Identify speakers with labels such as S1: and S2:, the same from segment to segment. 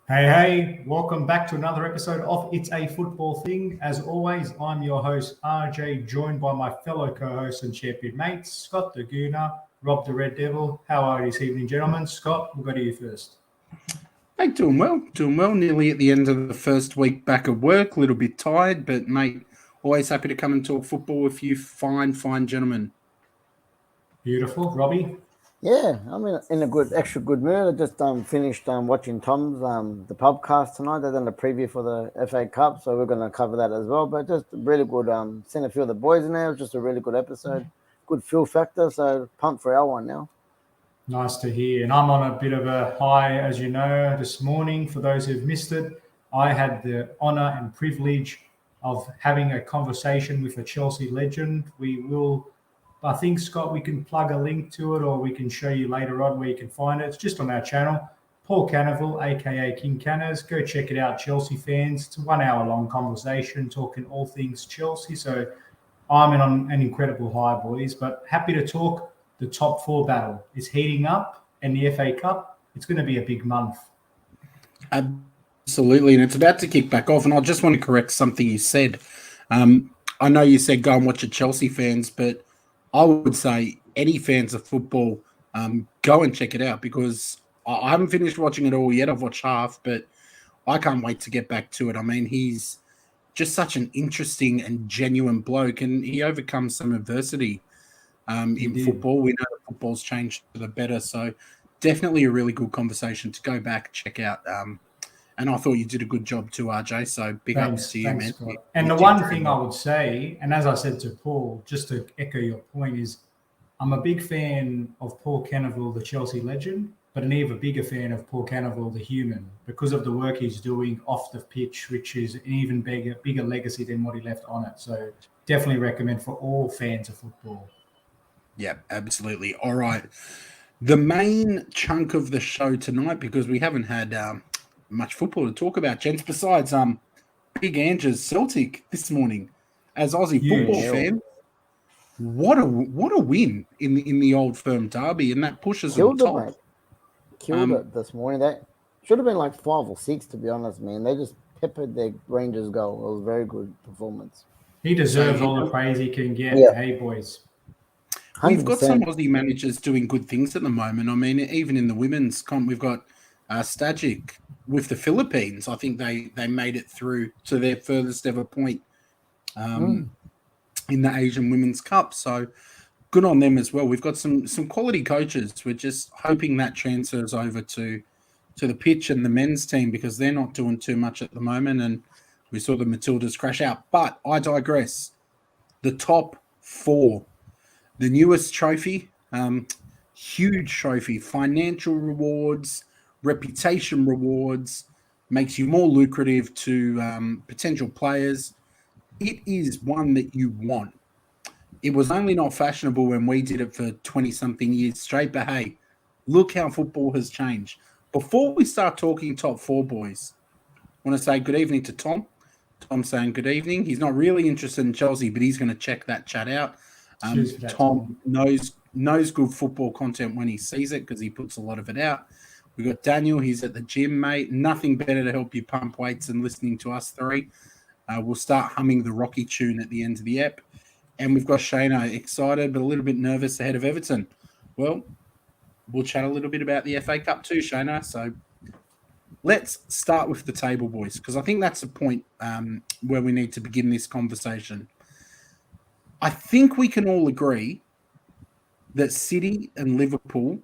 S1: Hey, welcome back to another episode of It's a Football Thing. As always, I'm your host, RJ, joined by my fellow co hosts and champion mates, Scott the Gooner, Rob the Red Devil. How are you this evening, gentlemen? Scott, we'll go to you first.
S2: Hey, doing well. Nearly at the end of the first week back at work, a little bit tired, but mate, always happy to come and talk football with you fine gentlemen.
S1: Beautiful. Robbie?
S3: Yeah, I'm in a extra good mood. I just finished watching Tom's the podcast tonight. They've done a preview for the FA Cup, so we're going to cover that as well. But just really good. Seen a few of the boys in there. It was just a really good episode. Good feel factor. So pumped for our one now.
S1: Nice to hear. And I'm on a bit of a high, as you know, this morning. For those who've missed it, I had the honour and privilege of having a conversation with a Chelsea legend. I think, Scott, we can plug a link to it or we can show you later on where you can find it. It's just on our channel. Paul Cannaville, a.k.a. King Canners. Go check it out, Chelsea fans. It's a 1 hour long conversation talking all things Chelsea. So I'm on an incredible high, boys, but happy to talk. The top four battle is heating up, and the FA Cup, it's going to be a big month.
S2: Absolutely, and it's about to kick back off. And I just want to correct something you said. I know you said go and watch it, Chelsea fans, but I would say any fans of football, go and check it out because I haven't finished watching it all yet. I've watched half, but I can't wait to get back to it. I mean, he's just such an interesting and genuine bloke, and he overcomes some adversity. In football, we know that football's changed for the better, so definitely a really good conversation to go back, check out. And I thought you did a good job too, RJ, so big ups to you, man.
S1: Scott. And the one thing I would say, and as I said to Paul, just to echo your point, is I'm a big fan of Paul Cannaville, the Chelsea legend, but an even bigger fan of Paul Cannaville, the human, because of the work he's doing off the pitch, which is an even bigger legacy than what he left on it. So definitely recommend for all fans of football.
S2: Yeah, absolutely. All right. The main chunk of the show tonight, because we haven't had much football to talk about, gents, besides Big Ange's Celtic this morning. As Aussie football fan, what a win in the Old Firm derby, and that pushes them top.
S3: Mate. Killed it this morning. That should have been like 5 or 6, to be honest, man. They just peppered their Rangers goal. It was a very good performance.
S1: He deserves all the praise he can get. Yeah. Hey, boys.
S2: 100%. We've got some Aussie managers doing good things at the moment. I mean, even in the women's comp, we've got Stajic with the Philippines. I think they made it through to their furthest ever point in the Asian Women's Cup. So good on them as well. We've got some quality coaches. We're just hoping that transfers over to the pitch and the men's team because they're not doing too much at the moment. And we saw the Matildas crash out. But I digress. The top four. The newest trophy, huge trophy, financial rewards, reputation rewards, makes you more lucrative to potential players. It is one that you want. It was only not fashionable when we did it for 20-something years straight, but hey, look how football has changed. Before we start talking top four, boys, I want to say good evening to Tom. Tom's saying good evening. He's not really interested in Chelsea, but he's going to check that chat out. Tom knows good football content when he sees it because he puts a lot of it out. We got Daniel. He's at the gym, mate. Nothing better to help you pump weights than listening to us three. We'll start humming the Rocky tune at the end of the ep. And we've got Shana excited but a little bit nervous ahead of Everton. Well, we'll chat a little bit about the FA Cup too, Shana. So let's start with the table, boys, because I think that's the point where we need to begin this conversation. I think we can all agree that City and Liverpool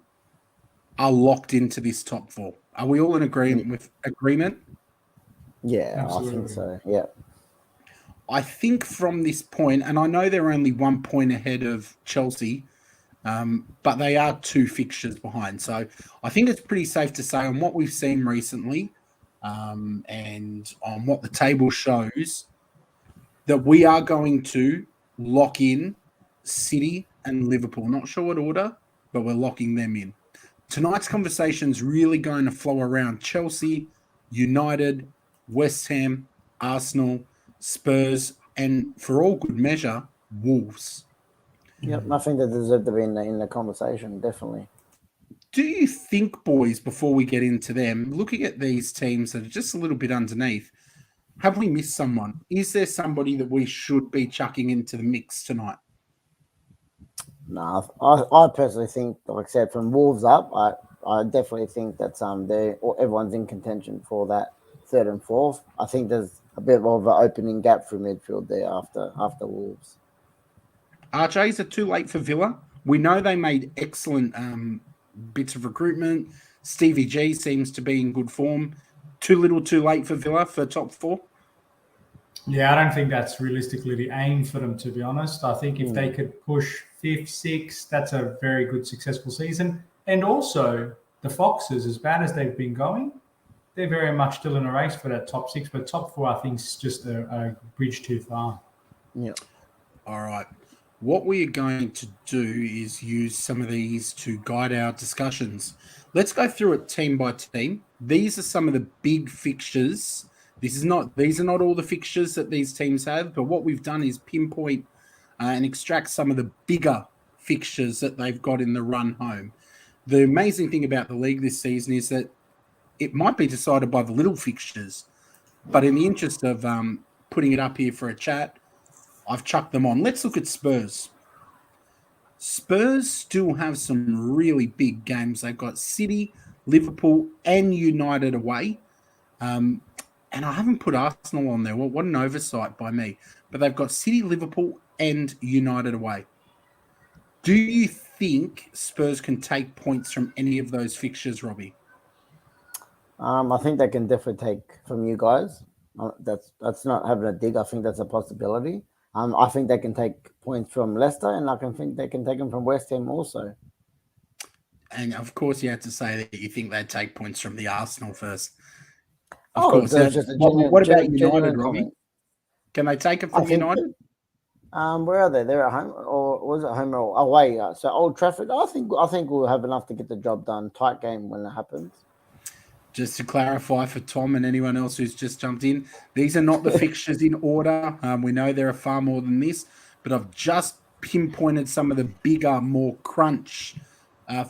S2: are locked into this top four. Are we all in agreement?
S3: Yeah,
S1: absolutely.
S3: I think so. Yeah.
S2: I think from this point, and I know they're only 1 point ahead of Chelsea, but they are 2 fixtures behind. So I think it's pretty safe to say on what we've seen recently and on what the table shows that we are going to lock in City and Liverpool. Not sure what order, but we're locking them in. Tonight's conversation is really going to flow around Chelsea, United, West Ham, Arsenal, Spurs, and for all good measure, Wolves.
S3: Yep, I think they deserve to be in the conversation, definitely.
S2: Do you think, boys, before we get into them, looking at these teams that are just a little bit underneath, have we missed someone? Is there somebody that we should be chucking into the mix tonight?
S3: No, I personally think, like I said, from Wolves up, I definitely think that everyone's in contention for that third and fourth. I think there's a bit of an opening gap for midfield there after Wolves.
S2: RJ, is it too late for Villa? We know they made excellent bits of recruitment. Stevie G seems to be in good form. Too little, too late for Villa for top four?
S1: Yeah, I don't think that's realistically the aim for them, to be honest. I think if they could push 5th, 6th, that's a very good, successful season. And also, the Foxes, as bad as they've been going, they're very much still in a race for that top 6. But top 4, I think, is just a bridge too far.
S3: Yeah.
S2: All right. What we are going to do is use some of these to guide our discussions. Let's go through it team by team. These are some of the big fixtures. These are not all the fixtures that these teams have, but what we've done is pinpoint and extract some of the bigger fixtures that they've got in the run home. The amazing thing about the league this season is that it might be decided by the little fixtures, but in the interest of putting it up here for a chat, I've chucked them on. Let's look at Spurs. Spurs still have some really big games. They've got City, Liverpool, and United away. And I haven't put Arsenal on there. Well, what an oversight by me. But they've got City, Liverpool, and United away. Do you think Spurs can take points from any of those fixtures, Robbie?
S3: I think they can definitely take from you guys. That's not having a dig. I think that's a possibility. I think they can take points from Leicester, and I can think they can take them from West Ham also.
S2: And of course, you have to say that you think they'd take points from the Arsenal first. Of course. What about United, Robbie? Can they take it from United?
S3: Where are they? They're at home, or was it home or away? So Old Trafford. I think we'll have enough to get the job done. Tight game when it happens.
S2: Just to clarify for Tom and anyone else who's just jumped in, these are not the fixtures in order. We know there are far more than this, but I've just pinpointed some of the bigger, more crunch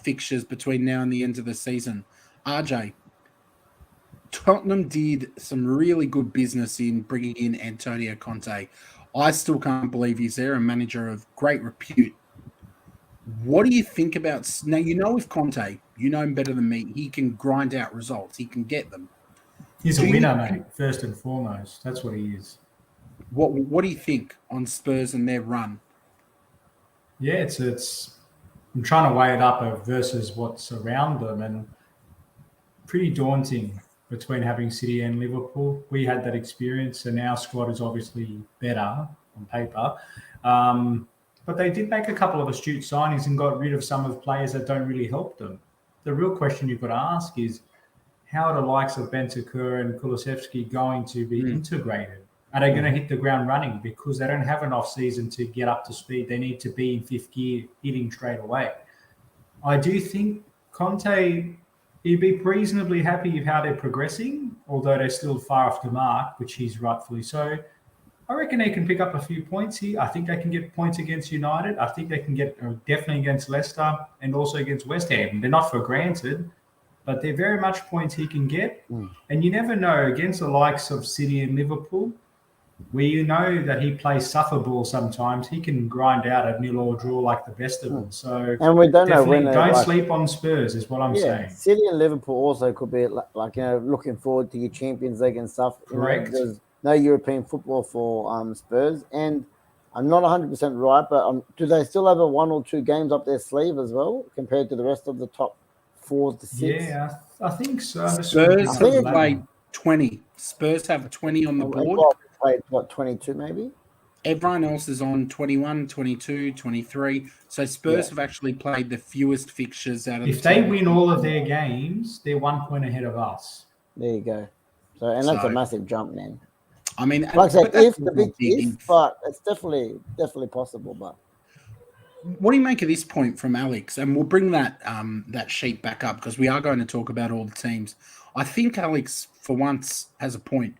S2: fixtures between now and the end of the season. RJ, Tottenham did some really good business in bringing in Antonio Conte. I still can't believe he's there, a manager of great repute. What do you think about... Now, you know with Conte, you know him better than me, he can grind out results. He can get them.
S1: He's a winner, mate, first and foremost. That's what he is.
S2: What do you think on Spurs and their run?
S1: Yeah, it's. I'm trying to weigh it up versus what's around them, and pretty daunting between having City and Liverpool. We had that experience, and our squad is obviously better on paper. But they did make a couple of astute signings and got rid of some of the players that don't really help them. The real question you've got to ask is, how are the likes of Bentancur and Kulusevski going to be integrated? Are they going to hit the ground running? Because they don't have an off-season to get up to speed. They need to be in fifth gear, hitting straight away. I do think Conte, he'd be reasonably happy with how they're progressing, although they're still far off the mark, which he's rightfully so. I reckon they can pick up a few points here. I think they can get points against United. I think they can get definitely against Leicester and also against West Ham. They're not for granted, but they're very much points he can get. And you never know, against the likes of City and Liverpool, we know that he plays suffer ball sometimes. He can grind out a nil or draw like the best of them. So,
S3: and we don't know when.
S1: Don't sleep on Spurs, is what I'm saying.
S3: City and Liverpool also could be like looking forward to your Champions League and stuff.
S1: Correct.
S3: There's no European football for Spurs, and I'm not 100% right, but do they still have a 1 or 2 games up their sleeve as well compared to the rest of the top 4 to 6?
S1: Yeah, I think so.
S2: Spurs have played 20. Spurs have 20 on the board.
S3: Played, 22 maybe?
S2: Everyone else is on 21, 22, 23. So Spurs have actually played the fewest fixtures out of
S1: If they win all of their games, they're 1 point ahead of us.
S3: There you go. So that's a massive jump, man.
S2: I mean,
S3: like I said, if the big if, but it's definitely possible. But
S2: what do you make of this point from Alex? And we'll bring that that sheet back up because we are going to talk about all the teams. I think Alex, for once, has a point.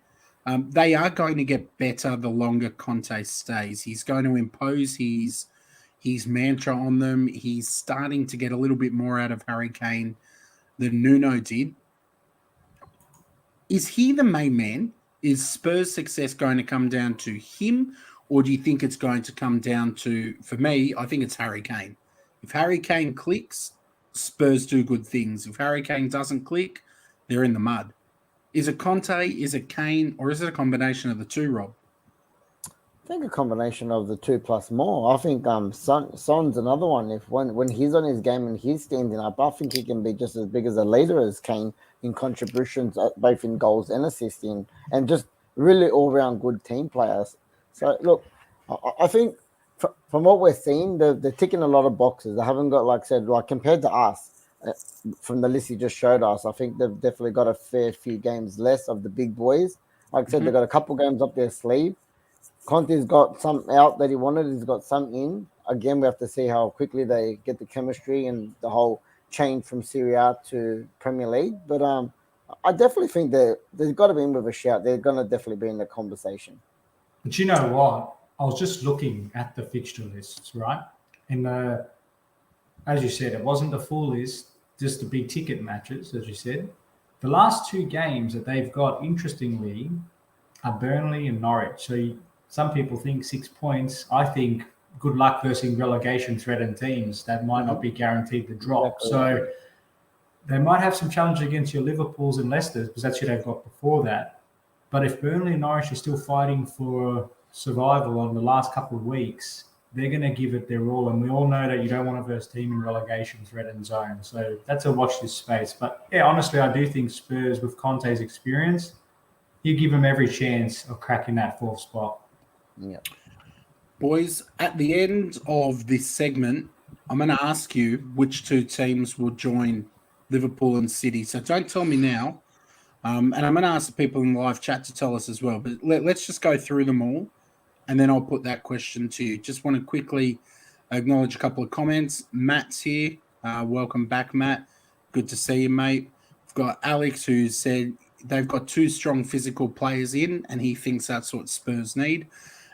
S2: They are going to get better the longer Conte stays. He's going to impose his his mantra on them. He's starting to get a little bit more out of Harry Kane than Nuno did. Is he the main man? Is Spurs' success going to come down to him, or do you think it's going to come down to, for me, I think it's Harry Kane. If Harry Kane clicks, Spurs do good things. If Harry Kane doesn't click, they're in the mud. Is it Conte, is it Kane, or is it a combination of the two, Rob?
S3: I think a combination of the two plus more. I think Son's another one. If when he's on his game and he's standing up, I think he can be just as big as a leader as Kane in contributions, both in goals and assisting, and just really all-round good team players. So look, I think from what we're seeing, they're ticking a lot of boxes. They haven't got, like I said, like compared to us, from the list he just showed us, I think they've definitely got a fair few games less of the big boys. Like I said, they've got a couple games up their sleeve. Conte's got some out that he wanted. He's got some in. Again, we have to see how quickly they get the chemistry and the whole change from Serie A to Premier League. But I definitely think they've got to be in with a shout. They're going to definitely be in the conversation.
S1: But you know what? I was just looking at the fixture lists, right? And as you said, it wasn't the full list, just the big ticket matches, as you said. The last two games that they've got, interestingly, are Burnley and Norwich. So some people think 6 points. I think good luck versus relegation-threatened teams that might not be guaranteed the drop.
S3: Exactly.
S1: So they might have some challenge against your Liverpools and Leicesters, because that's who they've got before that. But if Burnley and Norwich are still fighting for survival on the last couple of weeks, they're going to give it their all. And we all know that you don't want a verse team in relegation-threatened zone. So that's a watch this space. But yeah, honestly, I do think Spurs, with Conte's experience, you give them every chance of cracking that fourth spot.
S3: Yeah.
S2: Boys, at the end of this segment, I'm going to ask you which two teams will join Liverpool and City. So don't tell me now. And I'm going to ask the people in the live chat to tell us as well. But let's just go through them all, and then I'll put that question to you. Just want to quickly acknowledge a couple of comments. Matt's here. Welcome back, Matt. Good to see you, mate. We've got Alex, who said they've got two strong physical players in, and he thinks that's what Spurs need.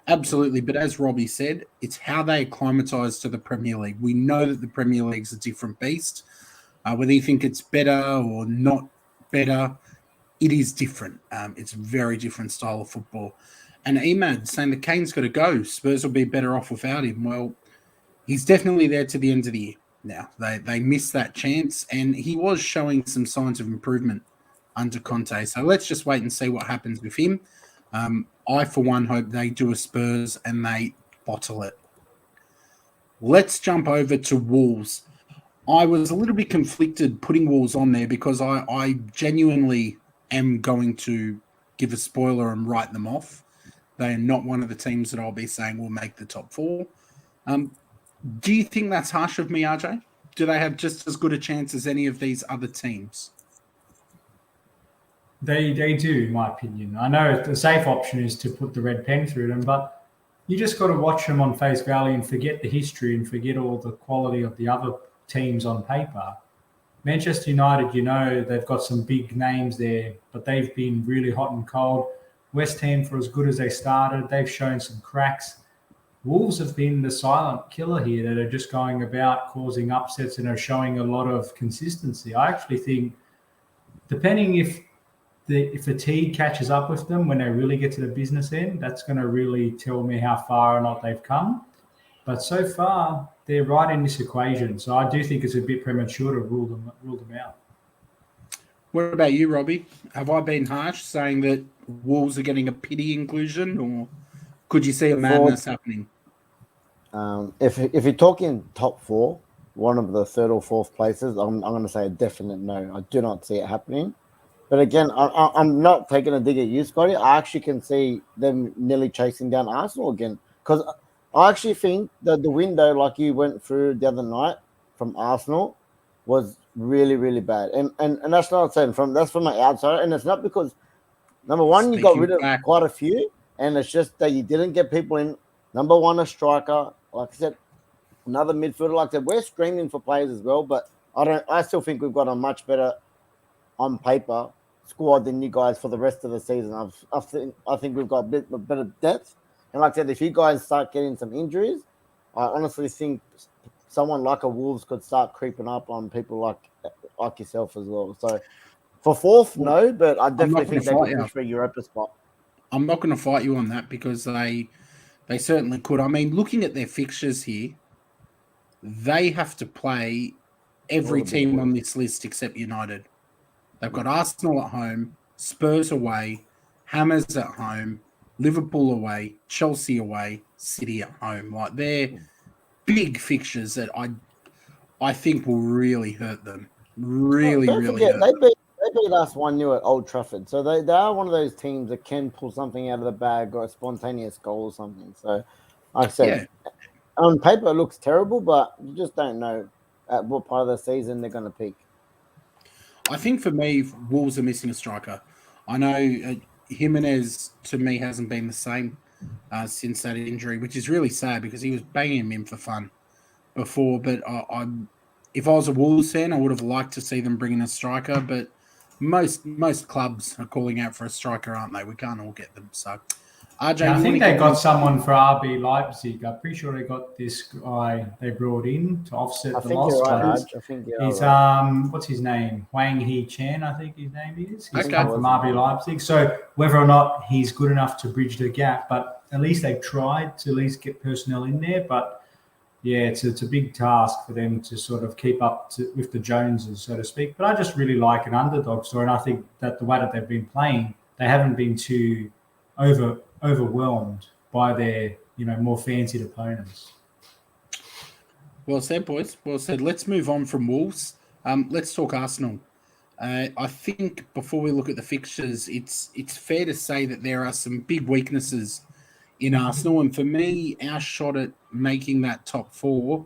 S2: Absolutely, but as Robbie said, it's how they acclimatise to the Premier League. We know that the Premier League's a different beast. Whether you think it's better or not better, it is different. It's a very different style of football. And Emad saying that Kane's got to go. Spurs will be better off without him. Well, he's definitely there to the end of the year now. They missed that chance, and he was showing some signs of improvement under Conte. So let's just wait and see what happens with him. I, for one, hope they do a Spurs and they bottle it. Let's jump over to Wolves. I was a little bit conflicted putting Wolves on there because I genuinely am going to give a spoiler and write them off. They are not one of the teams that I'll be saying will make the top four. Do you think that's harsh of me, RJ? Do they have just as good a chance as any of these other teams?
S1: They do, in my opinion. I know the safe option is to put the red pen through them, but you just got to watch them on face value and forget the history and forget all the quality of the other teams on paper. Manchester United, you know, they've got some big names there, but they've been really hot and cold. West Ham, for as good as they started, they've shown some cracks. Wolves have been the silent killer here that are just going about causing upsets and are showing a lot of consistency. I actually think, depending if the fatigue catches up with them when they really get to the business end, that's going to really tell me how far or not they've come. But so far, they're right in this equation. So I do think it's a bit premature to rule them out.
S2: What about you, Robbie? Have I been harsh saying that Wolves are getting a pity inclusion, or could you see a madness happening?
S3: If you're talking top four, one of the third or fourth places, I'm going to say a definite no. I do not see it happening. But again, I'm not taking a dig at you, Scotty. I actually can see them nearly chasing down Arsenal again, because I actually think that the window, like you went through the other night from Arsenal, was really, really bad. And that's not saying that's from my outside. And it's not because, number one, you got rid of quite a few, and it's just that you didn't get people in. Number one, a striker. Like I said, another midfielder. Like I said, we're screaming for players as well, but I still think we've got a much better, on paper, squad than you guys for the rest of the season. I think we've got a bit better depth. And like I said, if you guys start getting some injuries, I honestly think someone like a Wolves could start creeping up on people like yourself as well. So for fourth, no, but I definitely think they could push for a Europa spot.
S2: I'm not going to fight you on that because they certainly could. I mean, looking at their fixtures here, they have to play every team on this list except United. They've got Arsenal at home, Spurs away, Hammers at home, Liverpool away, Chelsea away, City at home. Like, they're big fixtures that I think will really hurt them. Really hurt them.
S3: They beat us 1-0 at Old Trafford. So they are one of those teams that can pull something out of the bag or a spontaneous goal or something. So like I said, on paper it looks terrible, but you just don't know at what part of the season they're going to peak.
S2: I think for me, Wolves are missing a striker. I know Jimenez, to me, hasn't been the same since that injury, which is really sad because he was banging him in for fun before. But if I was a Wolves fan, I would have liked to see them bring in a striker. But most clubs are calling out for a striker, aren't they? We can't all get them. So, RJ,
S1: I think they got someone for RB Leipzig. I'm pretty sure they got this guy they brought in to offset the loss.
S3: I think
S1: he's what's his name? Wang Hee-Chan, I think his name is. He's come from RB Leipzig. So whether or not he's good enough to bridge the gap, but at least they've tried to at least get personnel in there. But yeah, it's a big task for them to sort of keep up with the Joneses, so to speak. But I just really like an underdog story, and I think that the way that they've been playing, they haven't been too overwhelmed by their more fancied opponents.
S2: Well said, boys. Well said. Let's move on from Wolves. Let's talk Arsenal. I think before we look at the fixtures, it's fair to say that there are some big weaknesses in Arsenal, and for me, our shot at making that top four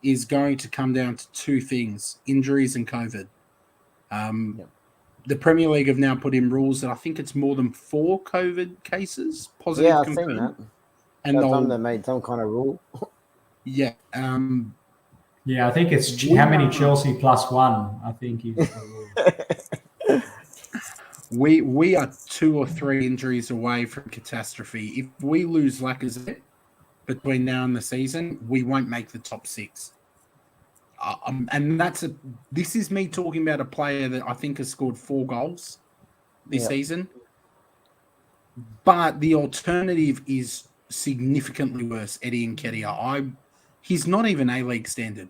S2: is going to come down to two things: injuries and COVID. The Premier League have now put in rules that I think it's more than 4 COVID cases positive.
S3: Yeah, I've seen that. And they made some kind of rule.
S2: Yeah.
S1: I think it's how many Chelsea plus 1, I think is the rule.
S2: We are 2 or 3 injuries away from catastrophe. If we lose Lacazette between now and the season, we won't make the top 6. And this is me talking about a player that I think has scored 4 goals this season. But the alternative is significantly worse, Eddie Nketiah. He's not even A-League standard,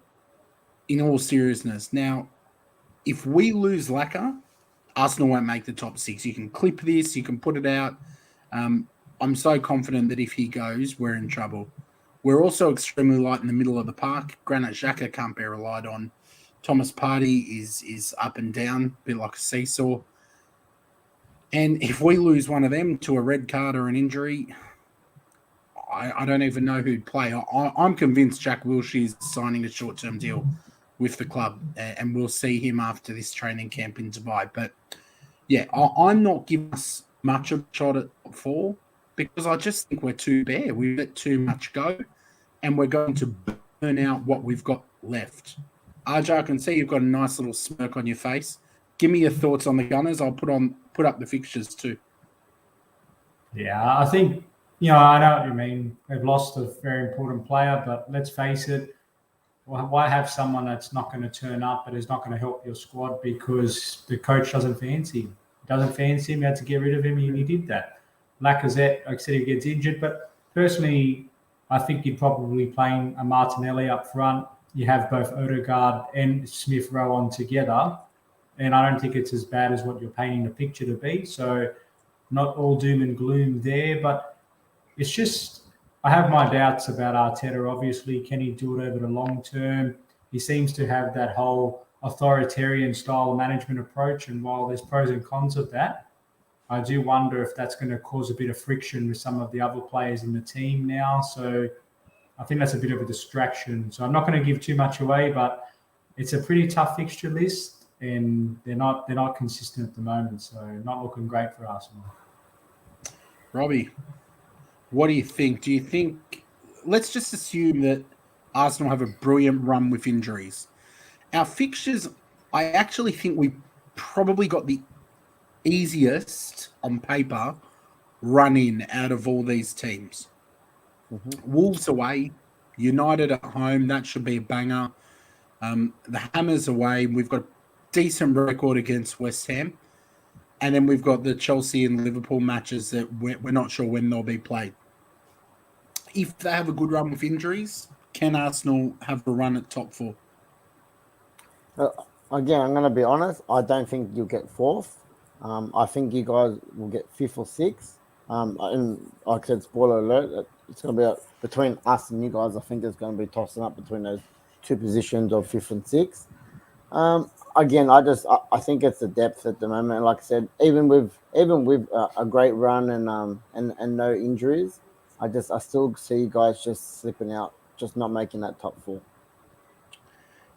S2: in all seriousness. Now, if we lose Lacazette, Arsenal won't make the top 6. You can clip this, you can put it out. I'm so confident that if he goes, we're in trouble. We're also extremely light in the middle of the park. Granit Xhaka can't be relied on. Thomas Partey is up and down, a bit like a seesaw. And if we lose one of them to a red card or an injury, I don't even know who'd play. I'm convinced Jack Wilshere is signing a short-term deal with the club, and we'll see him after this training camp in Dubai. But, yeah, I'm not giving us much of a shot at 4 because I just think we're too bare. We let too much go, and we're going to burn out what we've got left. RJ, I can see you've got a nice little smirk on your face. Give me your thoughts on the Gunners. I'll put up the fixtures too.
S1: Yeah, I think, I know what you mean. They've lost a very important player, but let's face it, why have someone that's not going to turn up but is not going to help your squad because the coach doesn't fancy him? Doesn't fancy him, you had to get rid of him, and he did that. Lacazette, like I said, he gets injured, but personally, I think you're probably playing a Martinelli up front. You have both Odegaard and Smith Rowe on together, and I don't think it's as bad as what you're painting the picture to be. So not all doom and gloom there, but it's just I have my doubts about Arteta. Obviously, can he do it over the long term? He seems to have that whole authoritarian style management approach, and while there's pros and cons of that, I do wonder if that's going to cause a bit of friction with some of the other players in the team now. So I think that's a bit of a distraction. So I'm not going to give too much away, but it's a pretty tough fixture list, and they're not consistent at the moment. So not looking great for Arsenal.
S2: Robbie, what do you think? Do you think, let's just assume that Arsenal have a brilliant run with injuries. Our fixtures, I actually think we probably got the easiest on paper run in out of all these teams. Wolves away, United at home, that should be a banger. The Hammers away, we've got a decent record against West Ham. And then we've got the Chelsea and Liverpool matches that we're not sure when they'll be played. If they have a good run with injuries, can Arsenal have a run at top four?
S3: Again, I'm going to be honest. I don't think you'll get fourth. I think you guys will get fifth or sixth. And like I said, spoiler alert, it's going to be between us and you guys. I think it's going to be tossing up between those two positions of fifth and sixth. Again, I think it's the depth at the moment. Like I said, even with a great run and no injuries, I still see you guys just slipping out, just not making that top four.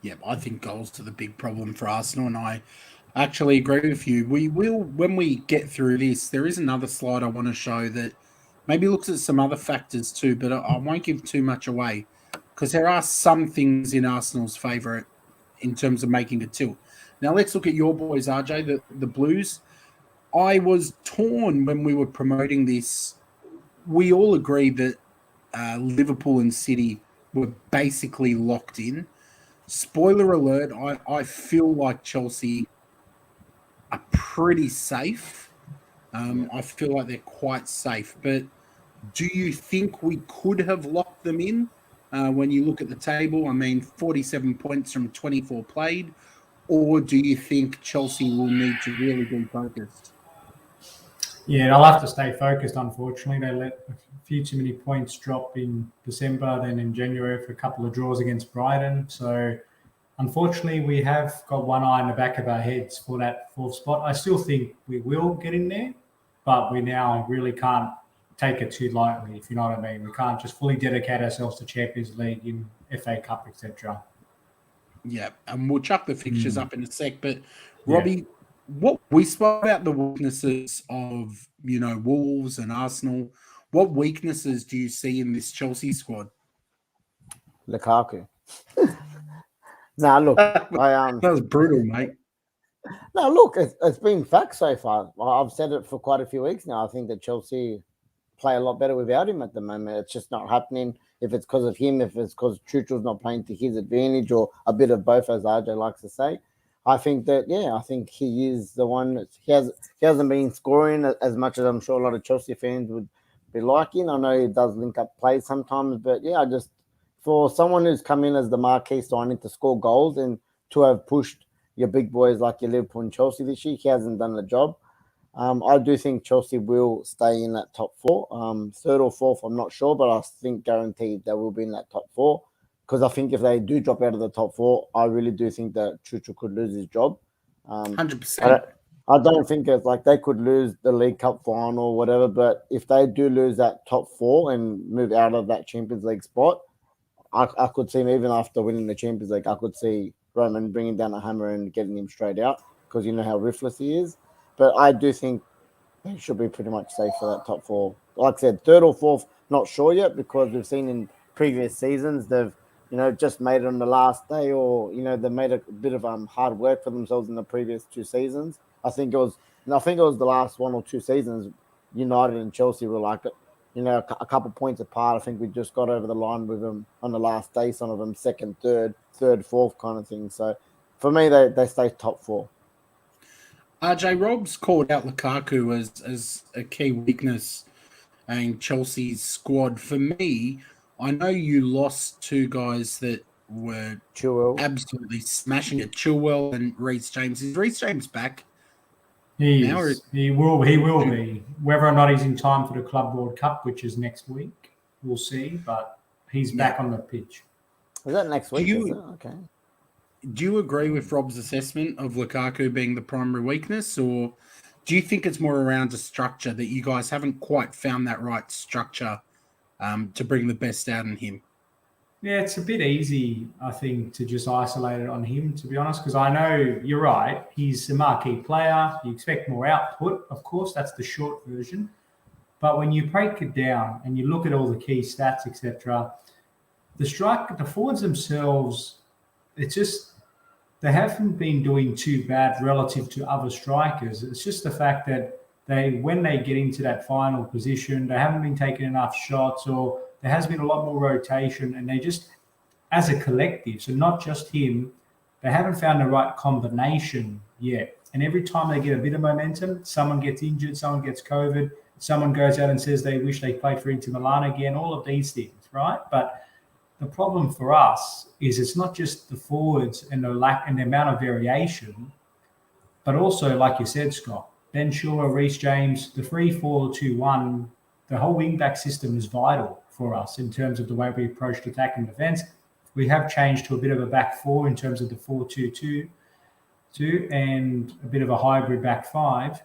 S2: Yeah, I think goals are the big problem for Arsenal, and I actually agree with you. We will, when we get through this, there is another slide I want to show that maybe looks at some other factors too, but I won't give too much away because there are some things in Arsenal's favour in terms of making the tilt. Now let's look at your boys, RJ, the Blues. I was torn when we were promoting this. We all agreed that Liverpool and City were basically locked in. Spoiler alert, I feel like Chelsea are pretty safe. I feel like they're quite safe. But do you think we could have locked them in when you look at the table? I mean, 47 points from 24 played. Or do you think Chelsea will need to really be focused?
S1: Yeah, they'll have to stay focused, unfortunately. They let a few too many points drop in December, then in January for a couple of draws against Brighton. So, unfortunately, we have got one eye in the back of our heads for that fourth spot. I still think we will get in there, but we now really can't take it too lightly, if you know what I mean. We can't just fully dedicate ourselves to Champions League, in FA Cup, etc.
S2: Yeah, and we'll chuck the fixtures up in a sec. But, Robbie, what we spoke about the weaknesses of, Wolves and Arsenal. What weaknesses do you see in this Chelsea squad?
S3: Lukaku. Nah, look,
S2: that was brutal, mate.
S3: No, look, it's been fact so far. I've said it for quite a few weeks now. I think that Chelsea play a lot better without him at the moment. It's just not happening. If it's because of him, if it's because Tuchel's not playing to his advantage, or a bit of both, as RJ likes to say. I think that, I think he is the one. He hasn't been scoring as much as I'm sure a lot of Chelsea fans would be liking. I know he does link up plays sometimes, but for someone who's come in as the marquee signing to score goals and to have pushed your big boys like your Liverpool and Chelsea this year, he hasn't done the job. I do think Chelsea will stay in that top four. Third or fourth, I'm not sure, but I think guaranteed they will be in that top four. Because I think if they do drop out of the top four, I really do think that Tuchel could lose his job.
S2: 100%.
S3: I don't think it's like they could lose the League Cup final or whatever, but if they do lose that top four and move out of that Champions League spot, I could see him, even after winning the Champions League, I could see Roman bringing down a hammer and getting him straight out because you know how ruthless he is. But I do think they should be pretty much safe for that top four. Like I said, third or fourth, not sure yet, because we've seen in previous seasons they've just made it on the last day, or they made a bit of hard work for themselves in the previous two seasons. I think it was the last one or two seasons. United and Chelsea were like, a couple points apart. I think we just got over the line with them on the last day. Some of them second, third, fourth kind of thing. So for me, they stay top four.
S2: RJ, Rob's called out Lukaku as a key weakness in Chelsea's squad. For me, I know you lost two guys that were absolutely smashing it, Chilwell and Reece James. Is Reece James back?
S1: He is. He will be. Whether or not he's in time for the Club World Cup, which is next week, we'll see. But he's back on the pitch.
S3: Is that next week? Okay.
S2: Do you agree with Rob's assessment of Lukaku being the primary weakness, or do you think it's more around the structure that you guys haven't quite found that right structure to bring the best out in him?
S1: Yeah, it's a bit easy, I think, to just isolate it on him, to be honest, because I know you're right. He's a marquee player. You expect more output. Of course, that's the short version. But when you break it down and you look at all the key stats, etc., the forwards themselves, it's just they haven't been doing too bad relative to other strikers. It's just the fact that when they get into that final position, they haven't been taking enough shots, or there has been a lot more rotation, and they just, as a collective, so not just him, they haven't found the right combination yet. And every time they get a bit of momentum, someone gets injured, someone gets COVID, someone goes out and says they wish they played for Inter Milan again, all of these things, right? But the problem for us is it's not just the forwards and the lack and the amount of variation, but also, like you said, Scott, Ben Chilwell, Reece James, the 3-4-2-1, the whole wing-back system is vital for us in terms of the way we approach attack and defence. We have changed to a bit of a back four in terms of the 4-2-2 and a bit of a hybrid back five.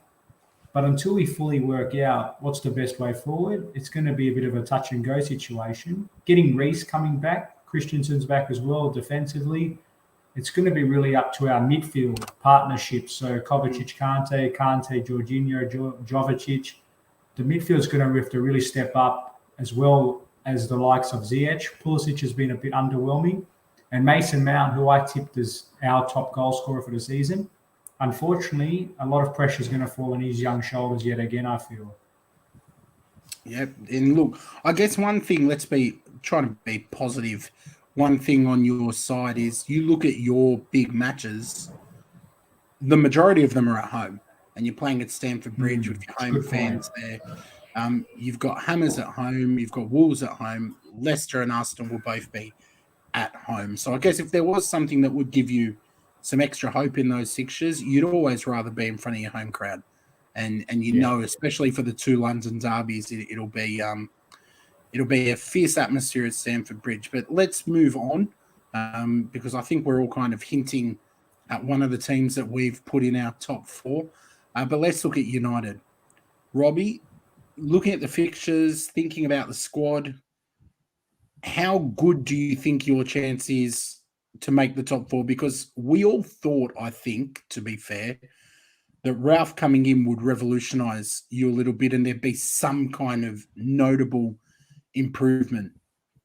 S1: But until we fully work out what's the best way forward, it's going to be a bit of a touch and go situation. Getting Reece coming back, Christensen's back as well defensively. It's going to be really up to our midfield partnerships. So Kovacic, Kante, Jorginho, Jovicic. The midfield's going to have to really step up, as well as the likes of Ziyech. Pulisic has been a bit underwhelming. And Mason Mount, who I tipped as our top goal scorer for the season. Unfortunately, a lot of pressure is going to fall on his young shoulders yet again, I feel.
S2: Yeah, and look, I guess one thing, try to be positive. One thing on your side is you look at your big matches, the majority of them are at home, and you're playing at Stamford Bridge with your home fans there. You've got Hammers at home, you've got Wolves at home, Leicester and Arsenal will both be at home. So I guess if there was something that would give you some extra hope in those fixtures, you'd always rather be in front of your home crowd. And know, especially for the two London derbies, it'll be a fierce atmosphere at Stamford Bridge. But let's move on because I think we're all kind of hinting at one of the teams that we've put in our top four. But let's look at United. Robbie, looking at the fixtures, thinking about the squad, how good do you think your chance is to make the top four? Because we all thought, I think, to be fair, that Ralf coming in would revolutionise you a little bit and there'd be some kind of notable improvement.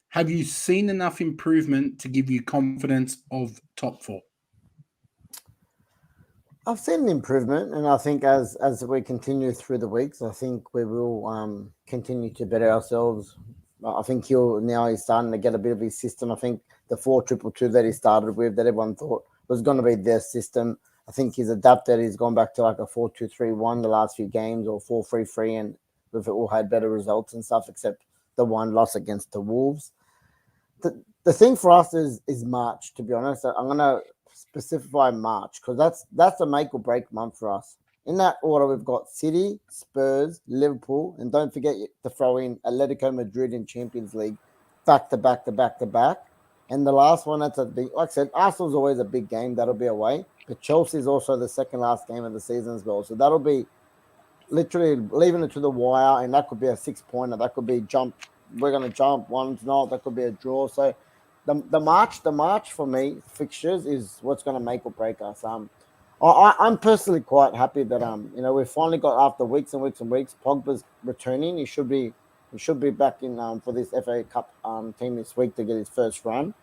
S2: Have you seen enough improvement to give you confidence of top four?
S3: I've seen an improvement, and I think as we continue through the weeks, I think we will continue to better ourselves. I think he's starting to get a bit of his system. I think the 4-2-2 that he started with, that everyone thought was going to be their system, I think he's adapted. He's gone back to like a 4-2-3-1 the last few games, or 4-3-3, and we've all had better results and stuff, except the one loss against the Wolves. The thing for us is March, to be honest. I'm going to specify March because that's a make or break month for us. In that order, we've got City, Spurs, Liverpool, and don't forget to throw in Atletico Madrid in Champions League back to back to back to back. And the last one, that's a big, like I said, Arsenal's always a big game. That'll be away. But Chelsea's also the second last game of the season as well. So that'll be literally leaving it to the wire, and that could be a 6-pointer. That could be jump. We're going to jump. One's not. That could be a draw. So the March for me, fixtures, is what's going to make or break us. I'm personally quite happy that we've finally got, after weeks and weeks and weeks, Pogba's returning. He should be back in for this FA Cup team this week to get his first run.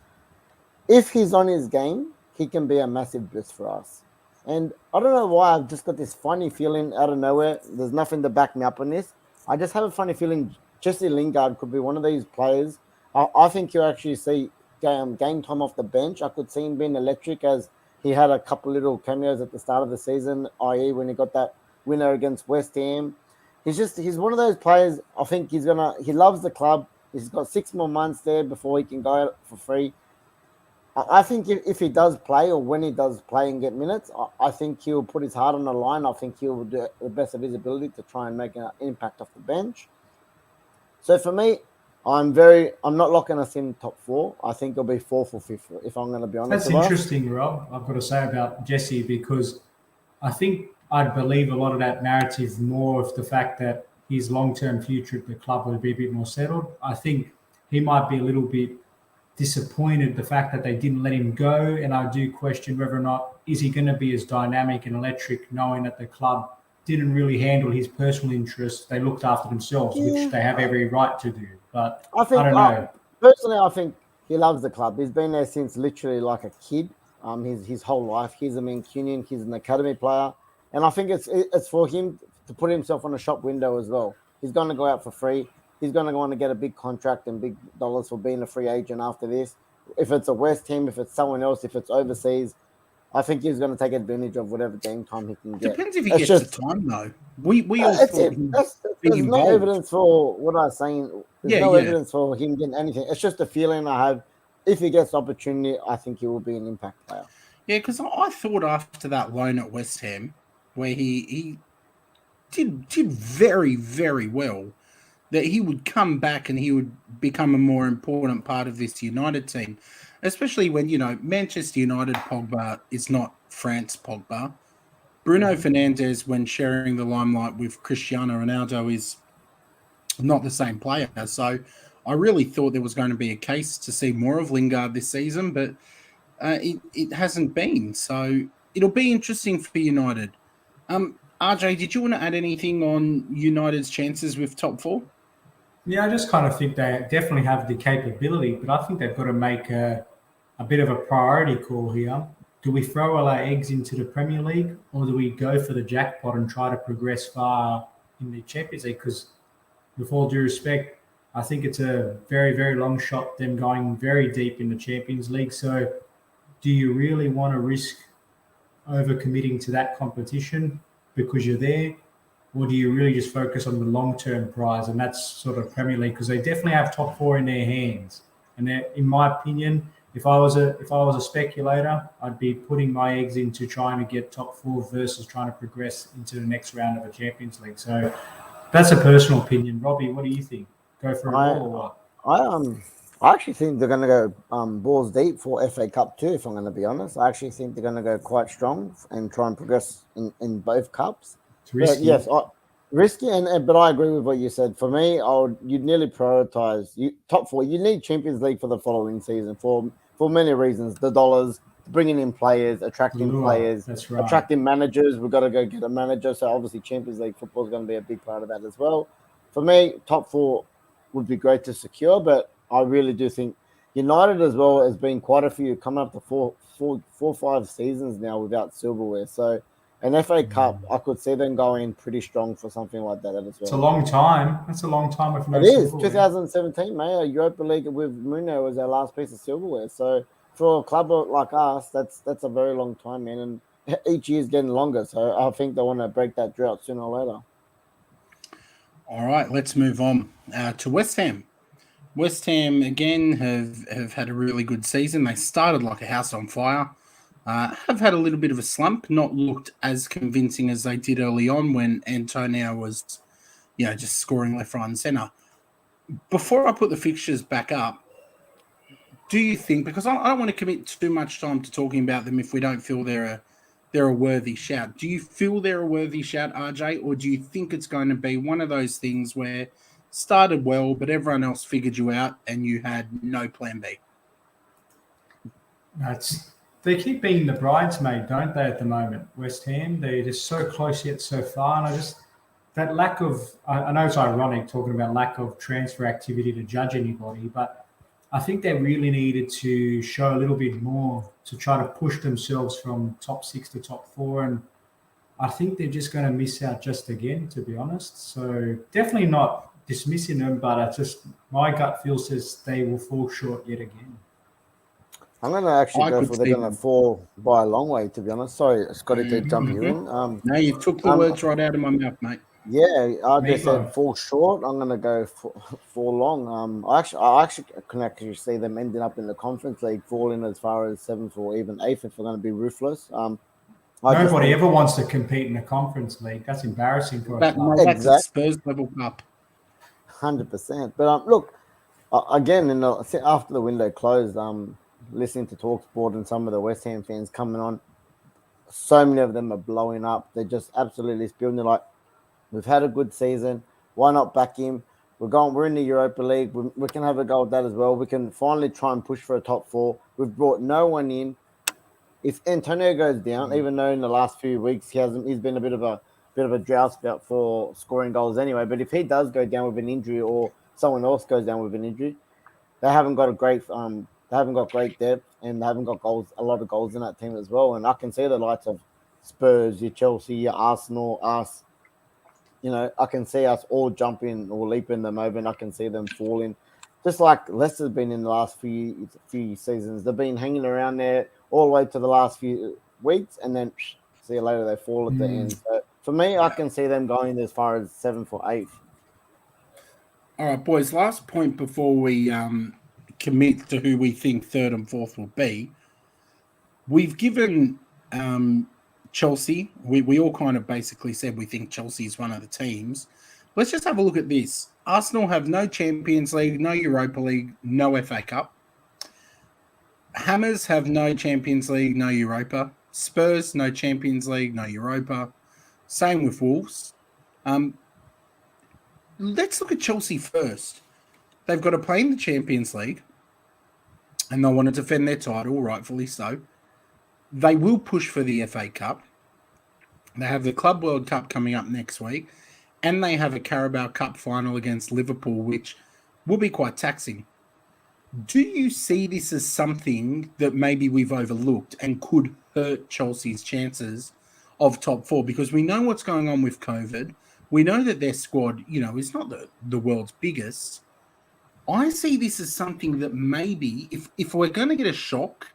S3: If he's on his game, he can be a massive boost for us. And I don't know why, I've just got this funny feeling out of nowhere. There's nothing to back me up on this. I just have a funny feeling Jesse Lingard could be one of these players. I think you'll actually see game time off the bench. I could see him being electric, as he had a couple little cameos at the start of the season, i.e. when he got that winner against West Ham. He's one of those players. I think he loves the club. He's got 6 more months there before he can go out for free. I think if he does play, or when he does play and get minutes, I think he'll put his heart on the line. I think he'll do the best of his ability to try and make an impact off the bench. So for me, I'm not locking us in top 4. I think it'll be 4th or 5th, if I'm going to be honest.
S1: That's interesting, Rob, I've got to say about Jesse, because I think I'd believe a lot of that narrative more of the fact that his long-term future at the club would be a bit more settled. I think he might be a little bit disappointed the fact that they didn't let him go, and I do question whether or not is he going to be as dynamic and electric, knowing that the club didn't really handle his personal interests. They looked after themselves, which they have every right to do. But I don't know.
S3: Personally, I think he loves the club. He's been there since literally like a kid. His whole life. He's a Mancunian. He's an academy player, and I think it's for him to put himself on a shop window as well. He's going to go out for free. he's going to want to get a big contract and big dollars for being a free agent after this. If it's a West Ham, if it's someone else, if it's overseas, I think he's going to take advantage of whatever game time he can get.
S2: Depends if he gets the time, though. We all thought he'd be
S3: there's
S2: involved.
S3: No evidence for what I was saying. There's no evidence for him getting anything. It's just a feeling I have. If he gets opportunity, I think he will be an impact player.
S2: Yeah, because I thought after that loan at West Ham, where he did very, very well, that he would come back and he would become a more important part of this United team, especially when, Manchester United Pogba is not France Pogba. Bruno Fernandes, when sharing the limelight with Cristiano Ronaldo, is not the same player. So I really thought there was going to be a case to see more of Lingard this season, but it hasn't been. So it'll be interesting for United. RJ, did you want to add anything on United's chances with top four?
S1: Yeah, I just kind of think they definitely have the capability, but I think they've got to make a bit of a priority call here. Do we throw all our eggs into the Premier League, or do we go for the jackpot and try to progress far in the Champions League? Because with all due respect, I think it's a very, very long shot them going very deep in the Champions League. So do you really want to risk overcommitting to that competition because you're there? Or do you really just focus on the long-term prize, and that's sort of Premier League? Because they definitely have top four in their hands. And in my opinion, if I was a speculator, I'd be putting my eggs into trying to get top four versus trying to progress into the next round of the Champions League. So that's a personal opinion. Robbie, what do you think? Go for it all or what?
S3: I actually think they're going to go balls deep for FA Cup too, if I'm going to be honest. I actually think they're going to go quite strong and try and progress in both cups.
S1: It's risky.
S3: Yes, risky, but I agree with what you said. For me, you'd nearly prioritize top four. You need Champions League for the following season for many reasons. The dollars, bringing in players, attracting players,
S1: that's right.
S3: Attracting managers. We've got to go get a manager. So obviously Champions League football is going to be a big part of that as well. For me, top four would be great to secure, but I really do think United as well has been quite a few coming up to four, 5 seasons now without silverware. So an FA Cup, I could see them going pretty strong for something like that as well.
S1: It's a long time. That's a long time with no
S3: silverware. It is. 2017, mate. Europa League with Muno was our last piece of silverware. So for a club like us, that's a very long time, man. And each year's getting longer. So I think they want to break that drought sooner or later.
S2: All right, let's move on to West Ham. West Ham, again, have had a really good season. They started like a house on fire. Have had a little bit of a slump, not looked as convincing as they did early on when Antonio was, just scoring left, right, and centre. Before I put the fixtures back up, do you think, because I don't want to commit too much time to talking about them if we don't feel they're a worthy shout. Do you feel they're a worthy shout, RJ, or do you think it's going to be one of those things where started well, but everyone else figured you out and you had no plan B?
S1: They keep being the bridesmaid, don't they, at the moment, West Ham? They're just so close yet so far. And that lack of, I know it's ironic talking about lack of transfer activity to judge anybody, but I think they really needed to show a little bit more to try to push themselves from top 6 to top 4. And I think they're just going to miss out just again, to be honest. So definitely not dismissing them, but my gut feel says they will fall short yet again.
S3: I'm going to actually go for they're going to fall by a long way, to be honest. Sorry, Scotty, to jump you in.
S2: No, you took the words right out of my mouth, mate.
S3: Yeah, I just said fall short. I'm going to go fall long. I actually can actually see them ending up in the Conference League, falling as far as 7th or even 8th if they're going to be ruthless.
S1: Nobody ever wants to compete in the Conference League. That's embarrassing for a club.
S2: That's a Spurs level cup.
S3: 100%. But look, again, after the window closed, listening to TalkSport and some of the West Ham fans coming on, so many of them are blowing up. They're just absolutely spewing. They're like, we've had a good season. Why not back him? We're in the Europa League. We can have a go at that as well. We can finally try and push for a top 4. We've brought no one in. If Antonio goes down, even though in the last few weeks he's been a bit of a drought spout for scoring goals anyway. But if he does go down with an injury or someone else goes down with an injury, they haven't got great depth, and they haven't got a lot of goals in that team as well. And I can see the likes of Spurs, your Chelsea, your Arsenal, us I can see us all jumping or leaping the moment. I can see them falling. Just like Leicester's been in the last few seasons. They've been hanging around there all the way to the last few weeks, and then see you later, they fall at the end. So for me, I can see them going as far as 7th or 8th.
S2: All right, boys, last point before we commit to who we think 3rd and 4th will be. We've given Chelsea, we all kind of basically said we think Chelsea is one of the teams. Let's just have a look at this. Arsenal have no Champions League, no Europa League, no FA Cup. Hammers have no Champions League, no Europa. Spurs, no Champions League, no Europa. Same with Wolves. Let's look at Chelsea first. They've got to play in the Champions League, and they want to defend their title, rightfully so. They will push for the FA Cup. They have the Club World Cup coming up next week, and they have a Carabao Cup final against Liverpool, which will be quite taxing. Do you see this as something that maybe we've overlooked and could hurt Chelsea's chances of top 4? Because we know what's going on with COVID. We know that their squad, is not the world's biggest. I see this as something that maybe, if we're going to get a shock,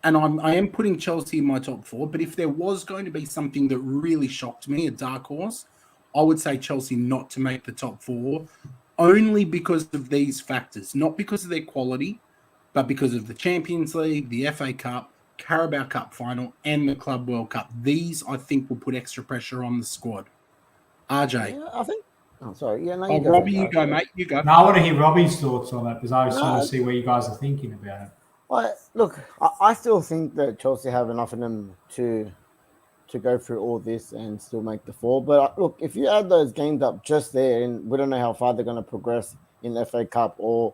S2: and I am putting Chelsea in my top 4, but if there was going to be something that really shocked me, a dark horse, I would say Chelsea not to make the top 4, only because of these factors, not because of their quality, but because of the Champions League, the FA Cup, Carabao Cup final, and the Club World Cup. These, I think, will put extra pressure on the squad. RJ.
S3: Yeah, I think. Oh, sorry. Yeah, no,
S2: Robbie, you go, mate. You go.
S1: No, I want to hear Robbie's thoughts on that because I just want to see what you guys are thinking about it.
S3: Well, look, I still think that Chelsea have enough in them to go through all this and still make the 4. But look, if you add those games up just there, and we don't know how far they're going to progress in the FA Cup or